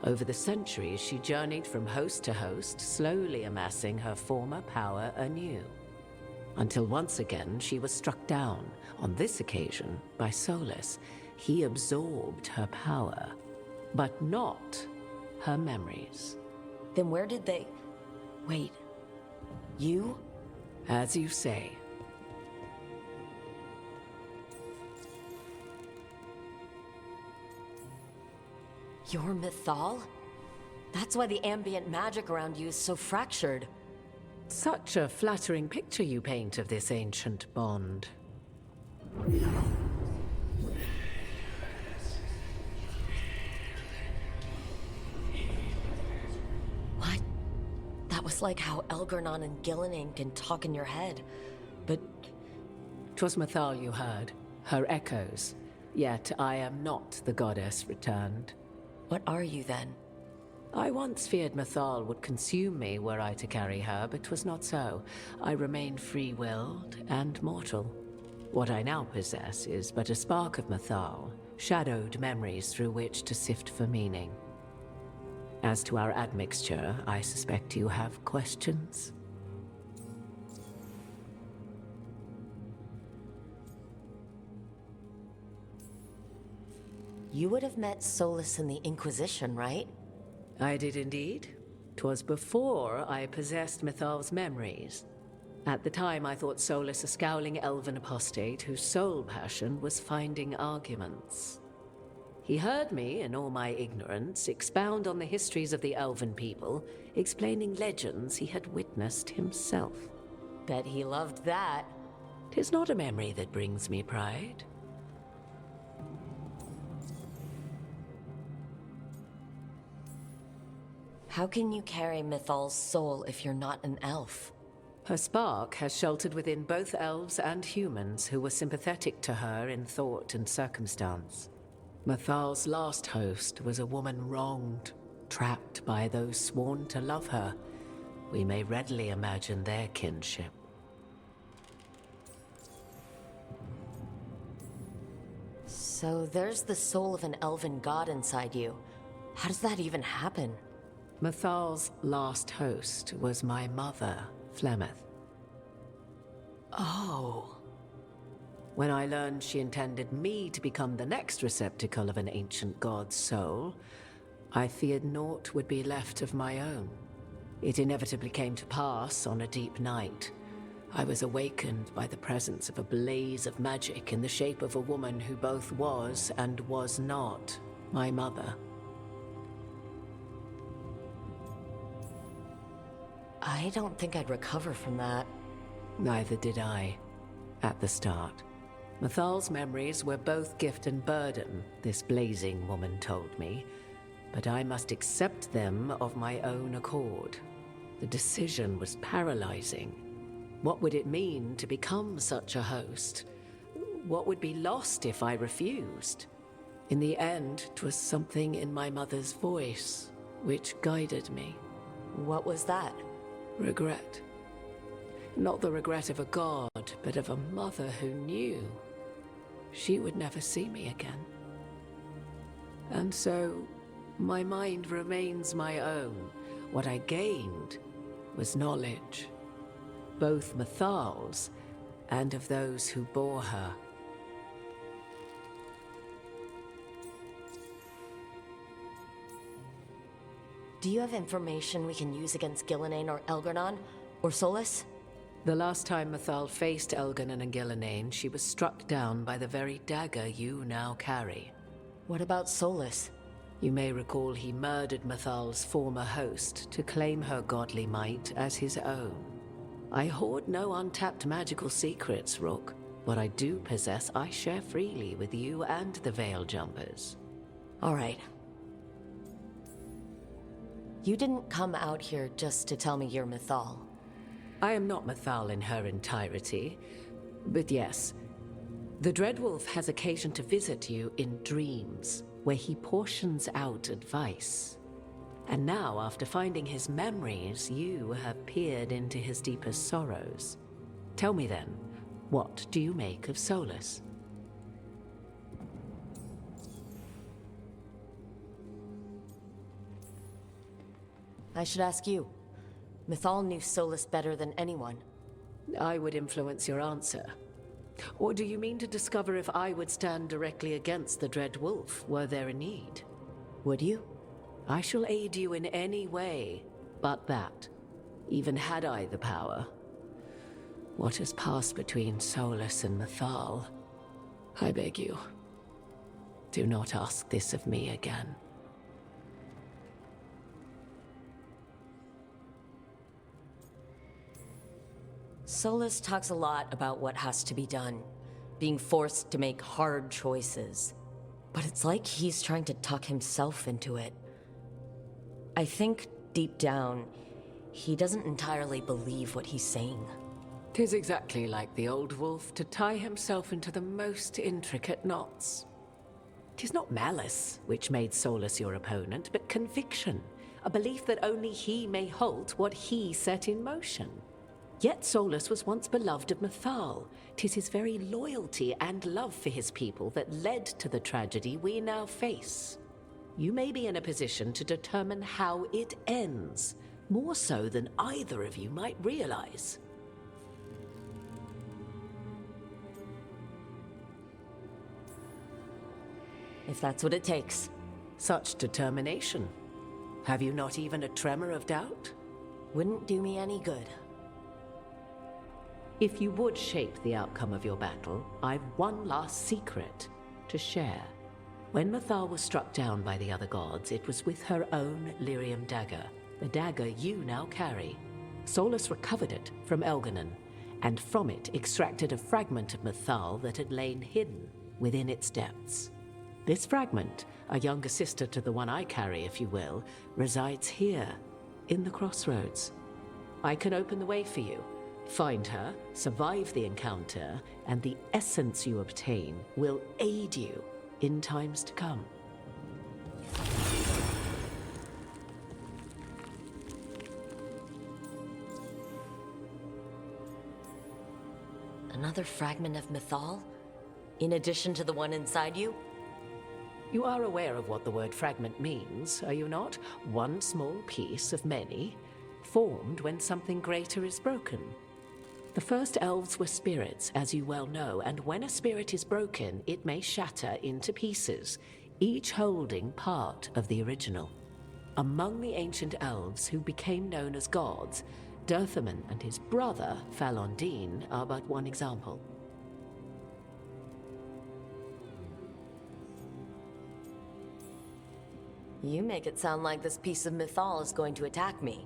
[SPEAKER 18] Over the centuries, she journeyed from host to host, slowly amassing her former power anew. Until once again, she was struck down, on this occasion, by Solus. He absorbed her power, but not her memories.
[SPEAKER 1] Then where did they... Wait, you?
[SPEAKER 18] As you say.
[SPEAKER 1] You're Mythal? That's why the ambient magic around you is so fractured.
[SPEAKER 18] Such a flattering picture you paint of this ancient bond.
[SPEAKER 1] What? Looks like how Elgarnon and Gillenane can talk in your head, but...
[SPEAKER 18] 'Twas Mythal you heard, her echoes. Yet I am not the goddess returned.
[SPEAKER 1] What are you then?
[SPEAKER 18] I once feared Mythal would consume me were I to carry her, but 'twas not so. I remain free-willed and mortal. What I now possess is but a spark of Mythal, shadowed memories through which to sift for meaning. As to our admixture, I suspect you have questions.
[SPEAKER 1] You would have met Solus in the Inquisition, right?
[SPEAKER 18] I did indeed. 'Twas before I possessed Mythal's memories. At the time, I thought Solus a scowling elven apostate whose sole passion was finding arguments. He heard me, in all my ignorance, expound on the histories of the elven people, explaining legends he had witnessed himself.
[SPEAKER 1] Bet he loved that.
[SPEAKER 18] 'Tis not a memory that brings me pride.
[SPEAKER 1] How can you carry Mythal's soul if you're not an elf?
[SPEAKER 18] Her spark has sheltered within both elves and humans who were sympathetic to her in thought and circumstance. Mythal's last host was a woman wronged, trapped by those sworn to love her. We may readily imagine their kinship.
[SPEAKER 1] So there's the soul of an elven god inside you. How does that even happen?
[SPEAKER 18] Mythal's last host was my mother, Flemeth.
[SPEAKER 1] Oh.
[SPEAKER 18] When I learned she intended me to become the next receptacle of an ancient god's soul, I feared naught would be left of my own. It inevitably came to pass on a deep night. I was awakened by the presence of a blaze of magic in the shape of a woman who both was and was not my mother.
[SPEAKER 1] I don't think I'd recover from that.
[SPEAKER 18] Neither did I, at the start. Mythal's memories were both gift and burden, this blazing woman told me, but I must accept them of my own accord. The decision was paralyzing. What would it mean to become such a host? What would be lost if I refused? In the end, 'twas something in my mother's voice which guided me.
[SPEAKER 1] What was that?
[SPEAKER 18] Regret. Not the regret of a god, but of a mother who knew she would never see me again. And so, my mind remains my own. What I gained was knowledge, both Mythal's and of those who bore her.
[SPEAKER 1] Do you have information we can use against Gillenane or Elgarnon? Or Solus?
[SPEAKER 18] The last time Mythal faced Elgarnon and Gillenane, she was struck down by the very dagger you now carry.
[SPEAKER 1] What about Solus?
[SPEAKER 18] You may recall he murdered Mythal's former host to claim her godly might as his own. I hoard no untapped magical secrets, Rook. What I do possess, I share freely with you and the Veil Jumpers.
[SPEAKER 1] All right. You didn't come out here just to tell me you're Mythal.
[SPEAKER 18] I am not Mythal in her entirety, but yes. The Dreadwolf has occasion to visit you in dreams, where he portions out advice. And now, after finding his memories, you have peered into his deepest sorrows. Tell me then, what do you make of Solus?
[SPEAKER 1] I should ask you. Mythal knew Solus better than anyone.
[SPEAKER 18] I would influence your answer. Or do you mean to discover if I would stand directly against the Dread Wolf, were there a need?
[SPEAKER 1] Would you?
[SPEAKER 18] I shall aid you in any way but that, even had I the power. What has passed between Solus and Mythal? I beg you, do not ask this of me again.
[SPEAKER 1] Solus talks a lot about what has to be done, being forced to make hard choices. But it's like he's trying to talk himself into it. I think, deep down, He doesn't entirely believe what he's saying.
[SPEAKER 18] 'Tis exactly like the old wolf to tie himself into the most intricate knots. 'Tis not malice which made Solus your opponent, but conviction, a belief that only he may halt what he set in motion. Yet Solus was once beloved of Mythal. 'Tis his very loyalty and love for his people that led to the tragedy we now face. You may be in a position to determine how it ends, more so than either of you might realize.
[SPEAKER 1] If that's what it takes.
[SPEAKER 18] Such determination. Have you not even a tremor of doubt?
[SPEAKER 1] Wouldn't do me any good.
[SPEAKER 18] If you would shape the outcome of your battle, I've one last secret to share. When Mythal was struck down by the other gods, it was with her own lyrium dagger, the dagger you now carry. Solus recovered it from Elganon, and from it extracted a fragment of Mythal that had lain hidden within its depths. This fragment, a younger sister to the one I carry, if you will, resides here, in the Crossroads. I can open the way for you. Find her, survive the encounter, and the essence you obtain will aid you in times to come.
[SPEAKER 1] Another fragment of Mythal? In addition to the one inside you?
[SPEAKER 18] You are aware of what the word fragment means, are you not? One small piece of many, formed when something greater is broken. The first elves were spirits, as you well know, and when a spirit is broken, it may shatter into pieces, each holding part of the original. Among the ancient elves who became known as gods, Dirthaman and his brother, Falondine, are but one example.
[SPEAKER 1] You make it sound like this piece of Mythal is going to attack me.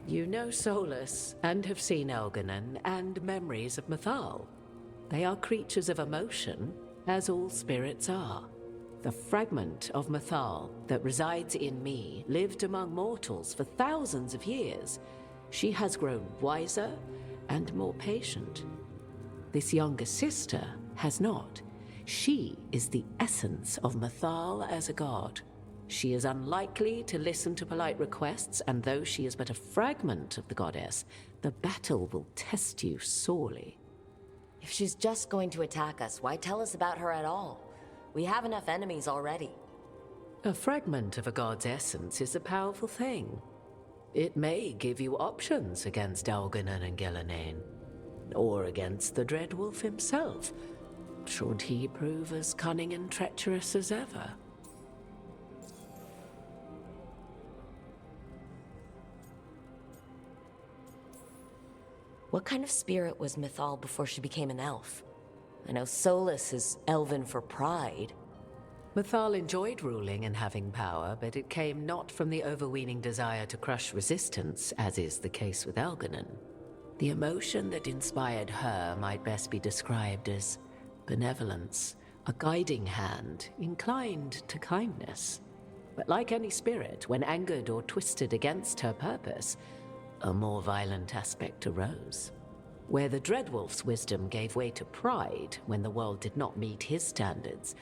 [SPEAKER 18] You know Solus, and have seen Elganon, and memories of Mythal. They are creatures of emotion, as all spirits are. The fragment of Mythal that resides in me lived among mortals for thousands of years. She has grown wiser and more patient. This younger sister has not. She is the essence of Mythal as a god. She is unlikely to listen to polite requests, and though she is but a fragment of the goddess, the battle will test you sorely.
[SPEAKER 1] If she's just going to attack us, why tell us about her at all? We have enough enemies already.
[SPEAKER 18] A fragment of a god's essence is a powerful thing. It may give you options against Elganon and Gillenane, or against the Dreadwolf himself, should he prove as cunning and treacherous as ever.
[SPEAKER 1] What kind of spirit was Mythal before she became an elf? I know Solus is elven for pride.
[SPEAKER 18] Mythal enjoyed ruling and having power, but it came not from the overweening desire to crush resistance, as is the case with Elganon. The emotion that inspired her might best be described as benevolence, a guiding hand, inclined to kindness. But like any spirit, when angered or twisted against her purpose, a more violent aspect arose. Where the Dreadwolf's wisdom gave way to pride when the world did not meet his standards,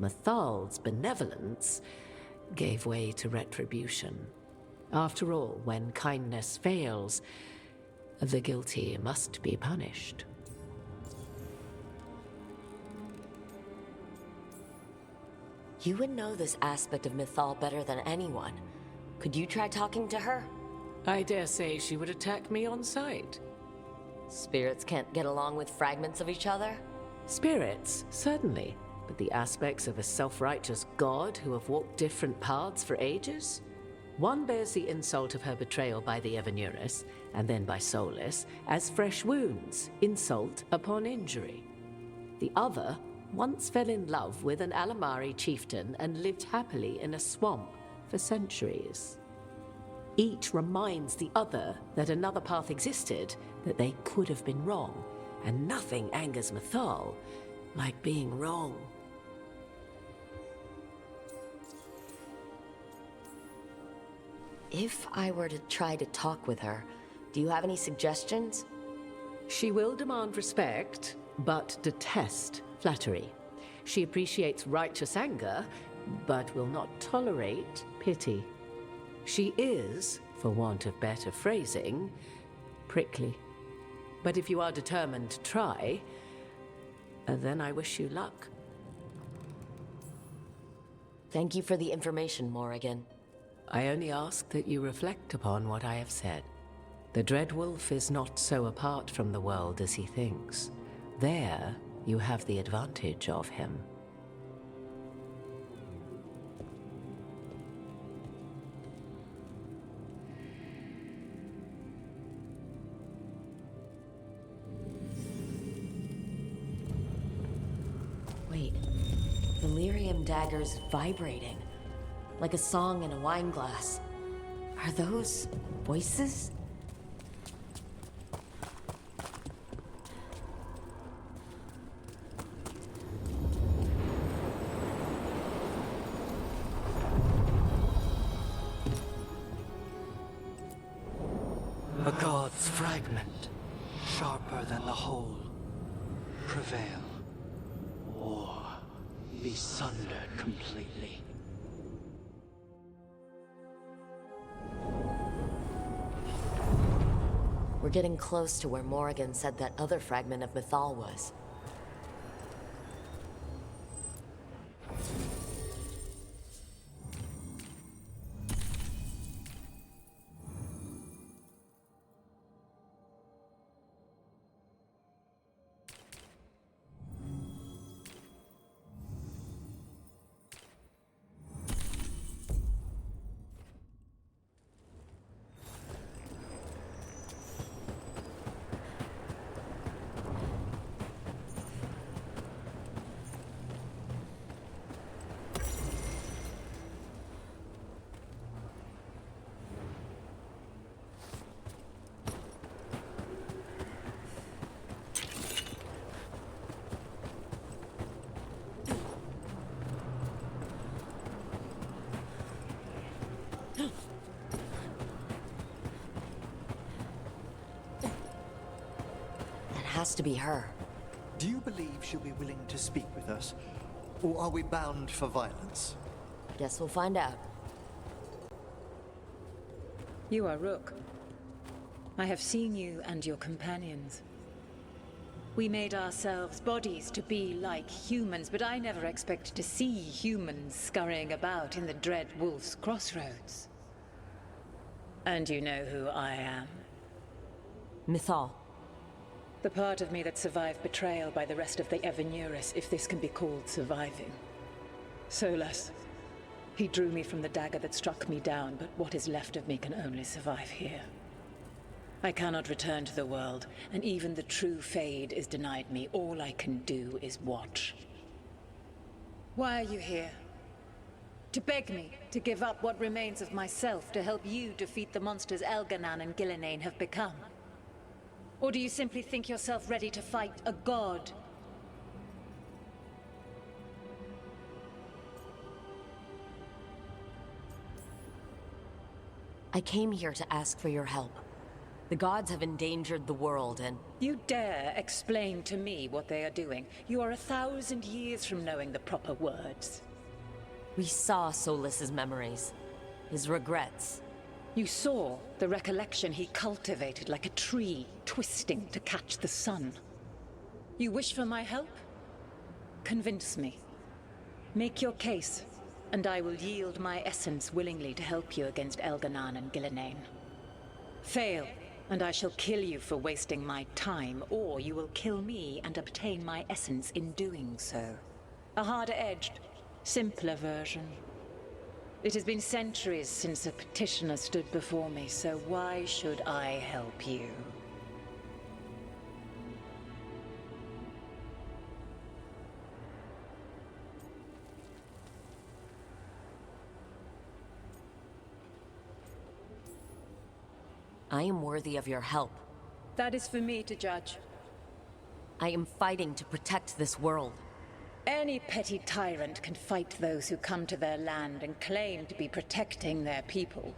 [SPEAKER 18] Mythal's benevolence gave way to retribution. After all, when kindness fails, the guilty must be punished.
[SPEAKER 1] You would know this aspect of Mythal better than anyone. Could you try talking to her?
[SPEAKER 18] I dare say she would attack me on sight.
[SPEAKER 1] Spirits can't get along with fragments of each other?
[SPEAKER 18] Spirits, certainly. But the aspects of a self-righteous god who have walked different paths for ages? One bears the insult of her betrayal by the Evanurus, and then by Solus, as fresh wounds, insult upon injury. The other once fell in love with an Alamari chieftain and lived happily in a swamp for centuries. Each reminds the other that another path existed, that they could have been wrong, and nothing angers Mythal like being wrong.
[SPEAKER 1] If I were to try to talk with her, do you have any suggestions?
[SPEAKER 18] She will demand respect, but detest flattery. She appreciates righteous anger, but will not tolerate pity. She is, for want of better phrasing, prickly. But if you are determined to try, then I wish you luck.
[SPEAKER 1] Thank you for the information, Morrigan.
[SPEAKER 18] I only ask that you reflect upon what I have said. The Dread Wolf is not so apart from the world as he thinks. There, you have the advantage of him.
[SPEAKER 1] Wait, the lyrium dagger's vibrating, like a song in a wine glass. Are those voices?
[SPEAKER 12] A god's fragment, sharper than the whole. Prevail, or be sundered completely.
[SPEAKER 1] We're getting close to where Morrigan said that other fragment of Mythal was. Has to be her.
[SPEAKER 17] Do you believe she'll be willing to speak with us? Or are we bound for violence?
[SPEAKER 1] Guess we'll find out.
[SPEAKER 14] You are Rook. I have seen you and your companions. We made ourselves bodies to be like humans, but I never expected to see humans scurrying about in the Dread Wolf's Crossroads. And you know who I am?
[SPEAKER 1] Mythal.
[SPEAKER 14] The part of me that survived betrayal by the rest of the Evenuris, if this can be called surviving. Solus. He drew me from the dagger that struck me down, but what is left of me can only survive here. I cannot return to the world, and even the true Fade is denied me. All I can do is watch. Why are you here? To beg me to give up what remains of myself to help you defeat the monsters Elganan and Gillenane have become? Or do you simply think yourself ready to fight a god?
[SPEAKER 1] I came here to ask for your help. The gods have endangered the world and...
[SPEAKER 14] You dare explain to me what they are doing? You are 1,000 years from knowing the proper words.
[SPEAKER 1] We saw Solus's memories, his regrets.
[SPEAKER 14] You saw the recollection he cultivated like a tree, twisting to catch the sun. You wish for my help? Convince me. Make your case, and I will yield my essence willingly to help you against Elganan and Gillenane. Fail, and I shall kill you for wasting my time, or you will kill me and obtain my essence in doing so. A harder-edged, simpler version. It has been centuries since a petitioner stood before me, so why should I help you?
[SPEAKER 1] I am worthy of your help.
[SPEAKER 14] That is for me to judge.
[SPEAKER 1] I am fighting to protect this world.
[SPEAKER 14] Any petty tyrant can fight those who come to their land and claim to be protecting their people.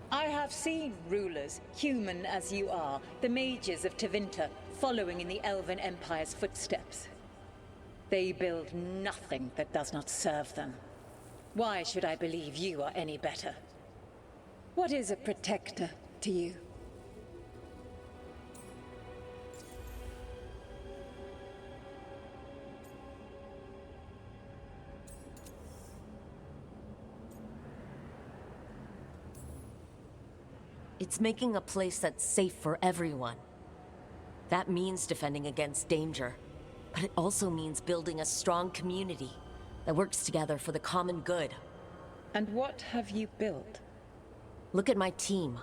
[SPEAKER 14] I have seen rulers, human as you are, the mages of Tevinter, following in the Elven Empire's footsteps. They build nothing that does not serve them. Why should I believe you are any better? What is a protector to you?
[SPEAKER 1] It's making a place that's safe for everyone. That means defending against danger, but it also means building a strong community that works together for the common good.
[SPEAKER 14] And what have you built?
[SPEAKER 1] Look at my team.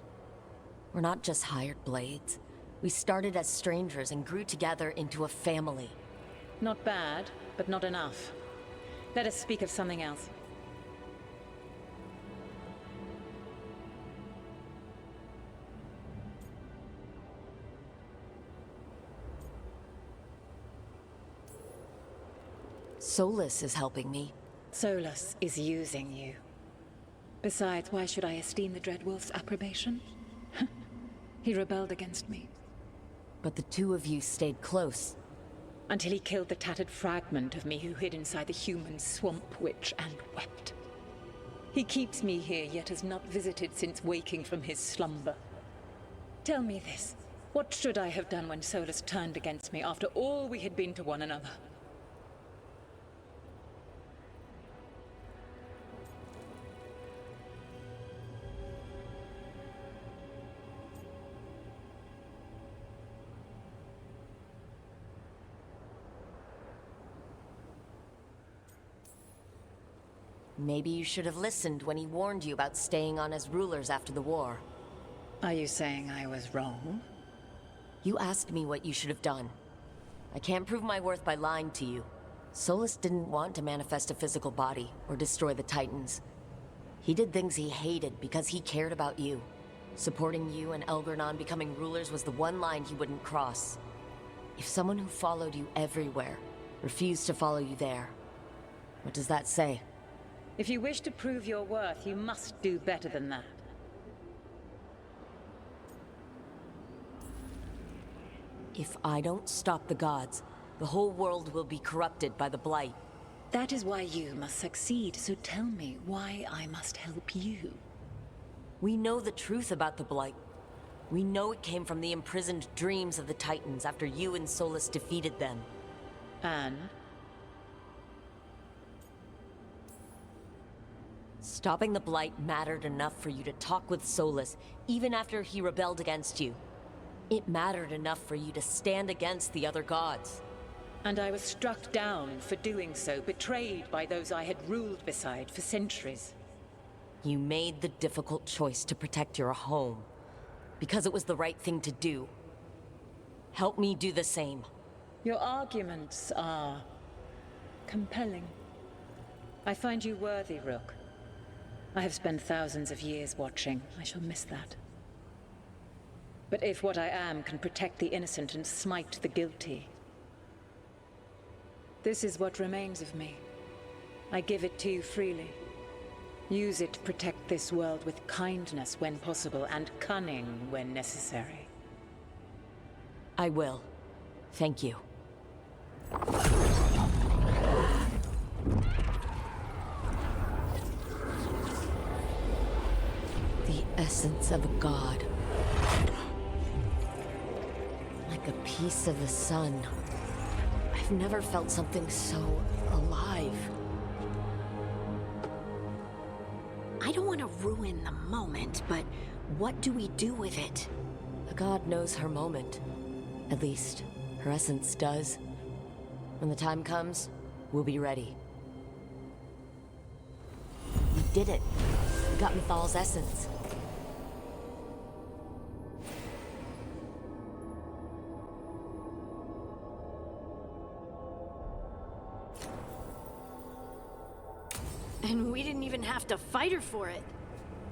[SPEAKER 1] We're not just hired blades. We started as strangers and grew together into a family.
[SPEAKER 14] Not bad, but not enough. Let us speak of something else.
[SPEAKER 1] Solus is helping me.
[SPEAKER 14] Solus is using you. Besides, why should I esteem the Dreadwolf's approbation? He rebelled against me.
[SPEAKER 1] But the two of you stayed close.
[SPEAKER 14] Until he killed the tattered fragment of me who hid inside the human swamp witch and wept. He keeps me here, yet has not visited since waking from his slumber. Tell me this. What should I have done when Solus turned against me after all we had been to one another?
[SPEAKER 1] Maybe you should have listened when he warned you about staying on as rulers after the war.
[SPEAKER 14] Are you saying I was wrong?
[SPEAKER 1] You asked me what you should have done. I can't prove my worth by lying to you. Solus didn't want to manifest a physical body or destroy the Titans. He did things he hated because he cared about you. Supporting you and Elgar'nan becoming rulers was the one line he wouldn't cross. If someone who followed you everywhere refused to follow you there, what does that say?
[SPEAKER 14] If you wish to prove your worth, you must do better than that.
[SPEAKER 1] If I don't stop the gods, the whole world will be corrupted by the Blight.
[SPEAKER 14] That is why you must succeed, so tell me why I must help you.
[SPEAKER 1] We know the truth about the Blight. We know it came from the imprisoned dreams of the Titans after you and Solus defeated them.
[SPEAKER 14] And?
[SPEAKER 1] Stopping the Blight mattered enough for you to talk with Solus, even after he rebelled against you. It mattered enough for you to stand against the other gods.
[SPEAKER 14] And I was struck down for doing so, betrayed by those I had ruled beside for centuries.
[SPEAKER 1] You made the difficult choice to protect your home, because it was the right thing to do. Help me do the same.
[SPEAKER 14] Your arguments are compelling. I find you worthy, Rook. I have spent thousands of years watching. I shall miss that. But if what I am can protect the innocent and smite the guilty, this is what remains of me. I give it to you freely. Use it to protect this world with kindness when possible and cunning when necessary.
[SPEAKER 1] I will. Thank you. The essence of a god. Like a piece of the sun. I've never felt something so alive.
[SPEAKER 15] I don't want to ruin the moment, but what do we do with it?
[SPEAKER 1] A god knows her moment. At least, her essence does. When the time comes, we'll be ready. We did it. We got Mythal's essence.
[SPEAKER 15] And we didn't even have to fight her for it.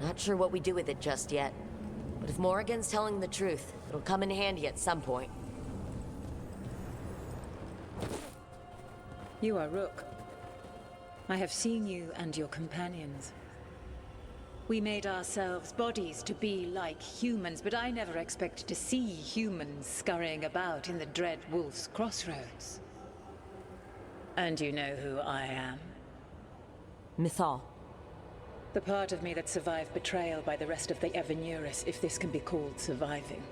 [SPEAKER 1] Not sure what we do with it just yet. But if Morrigan's telling the truth, it'll come in handy at some point.
[SPEAKER 14] You are Rook. I have seen you and your companions. We made ourselves bodies to be like humans, but I never expected to see humans scurrying about in the dread wolf's Crossroads. And you know who I am?
[SPEAKER 1] Mythal.
[SPEAKER 14] The part of me that survived betrayal by the rest of the Evenuris, if this can be called surviving.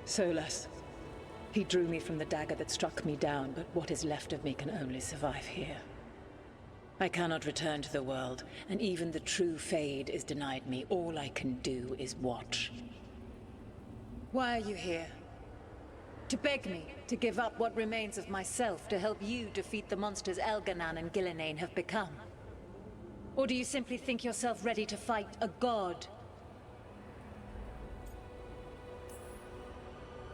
[SPEAKER 14] Solas. He drew me from the dagger that struck me down, but what is left of me can only survive here. I cannot return to the world, and even the true Fade is denied me. All I can do is watch. Why are you here? To beg me to give up what remains of myself to help you defeat the monsters Elganan and Gillenane have become? Or do you simply think yourself ready to fight a god?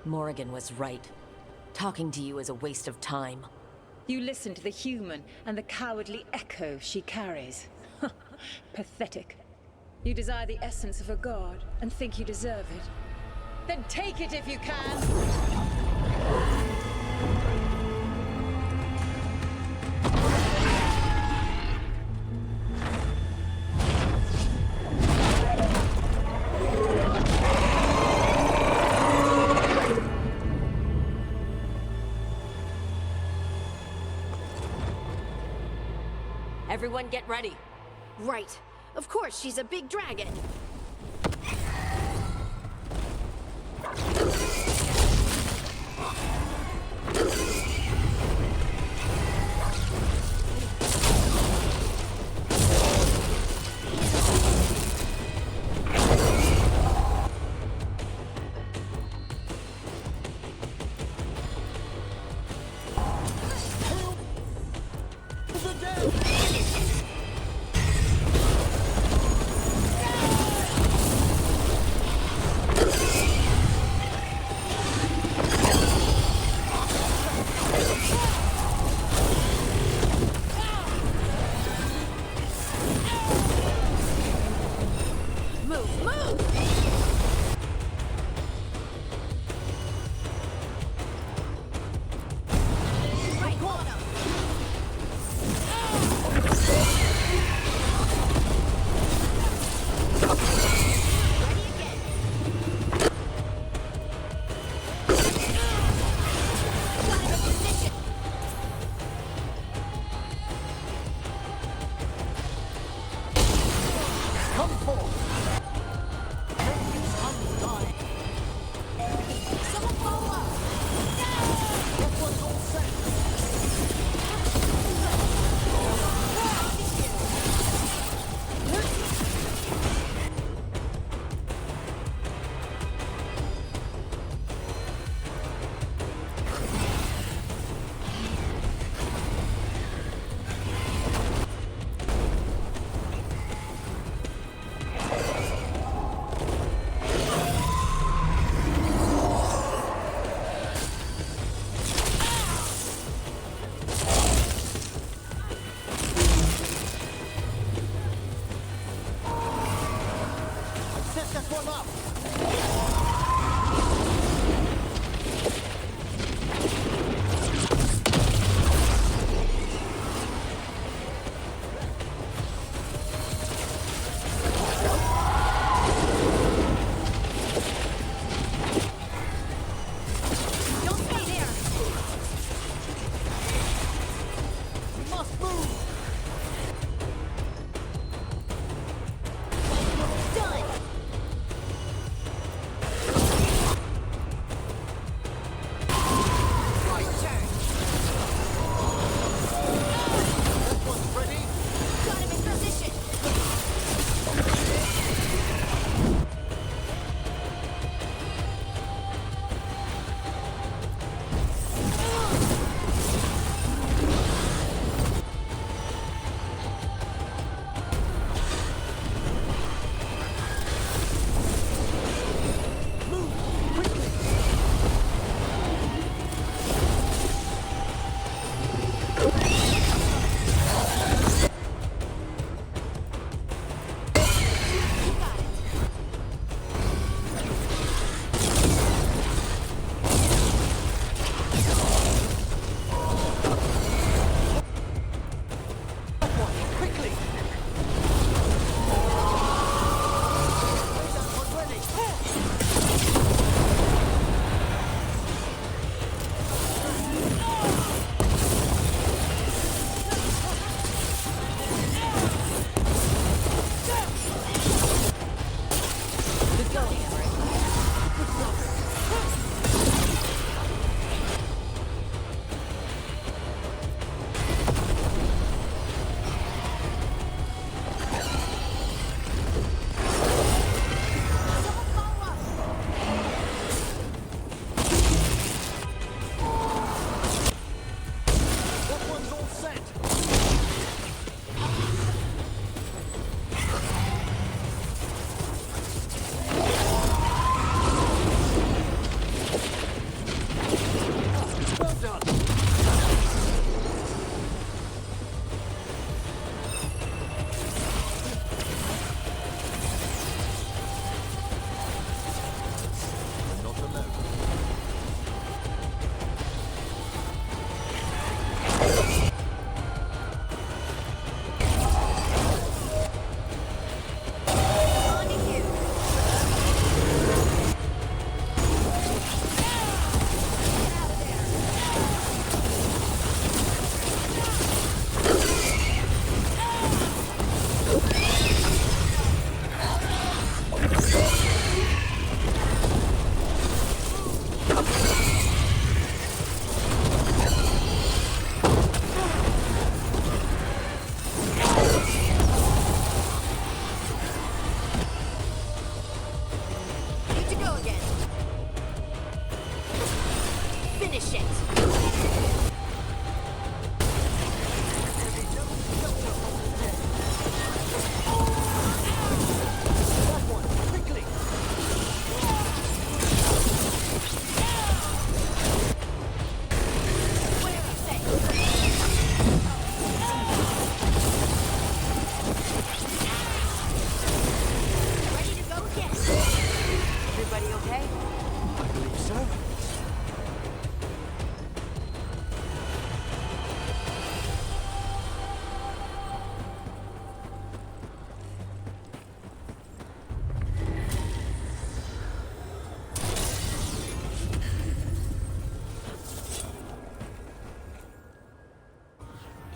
[SPEAKER 1] Morrigan was right. Talking to you is a waste of time.
[SPEAKER 14] You listen to the human and the cowardly echo she carries. Pathetic. You desire the essence of a god and think you deserve it. Then take it if you can!
[SPEAKER 1] Everyone get ready.
[SPEAKER 15] Right. Of course, she's a big dragon.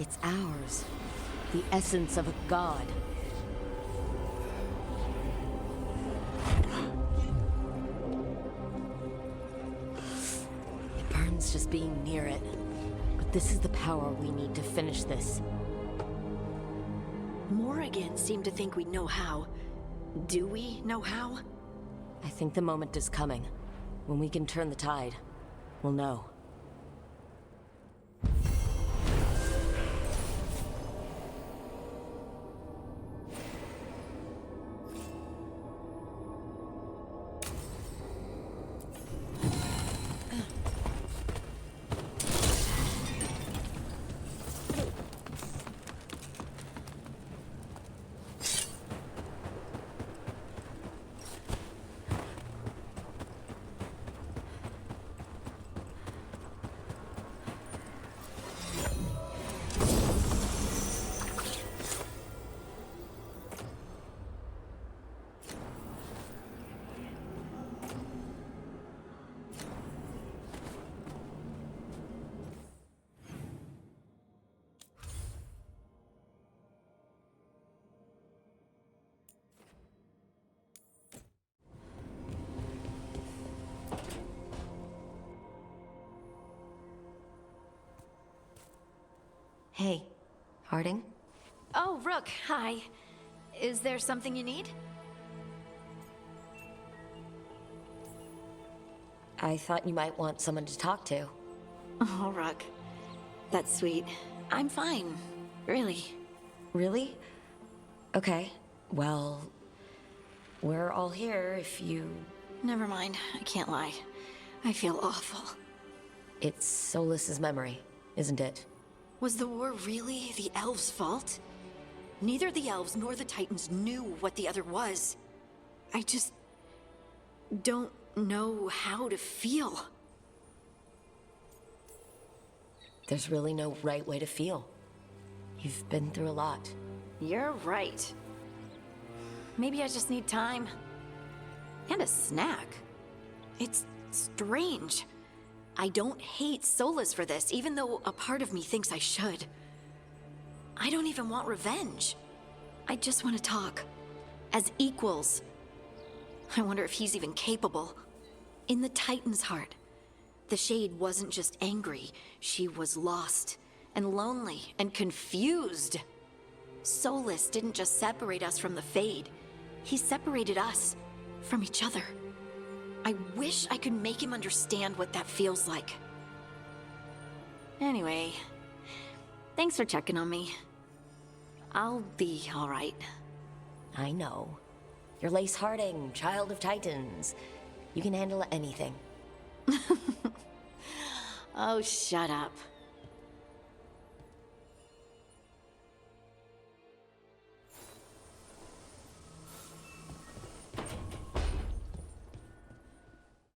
[SPEAKER 1] It's ours. The essence of a god. It burns just being near it. But this is the power we need to finish this.
[SPEAKER 15] Morrigan seemed to think we'd know how. Do we know how?
[SPEAKER 1] I think the moment is coming. When we can turn the tide, we'll know. Hey, Harding?
[SPEAKER 15] Oh, Rook, hi. Is there something you need?
[SPEAKER 1] I thought you might want someone to talk to.
[SPEAKER 15] Oh, Rook. That's sweet. I'm fine. Really.
[SPEAKER 1] Really? Okay. Well, we're all here if you...
[SPEAKER 15] Never mind. I can't lie. I feel awful.
[SPEAKER 1] It's Solas's memory, isn't it?
[SPEAKER 15] Was the war really the elves' fault? Neither the elves nor the Titans knew what the other was. I just... don't know how to feel.
[SPEAKER 1] There's really no right way to feel. You've been through a lot.
[SPEAKER 15] You're right. Maybe I just need time. And a snack. It's strange. I don't hate Solas for this, even though a part of me thinks I should. I don't even want revenge. I just want to talk. As equals. I wonder if he's even capable. In the Titan's heart, the Shade wasn't just angry. She was lost, and lonely, and confused. Solas didn't just separate us from the Fade. He separated us from each other. I wish I could make him understand what that feels like. Anyway, thanks for checking on me. I'll be all right.
[SPEAKER 1] I know. You're Lace Harding, child of Titans. You can handle anything.
[SPEAKER 15] Oh, shut up.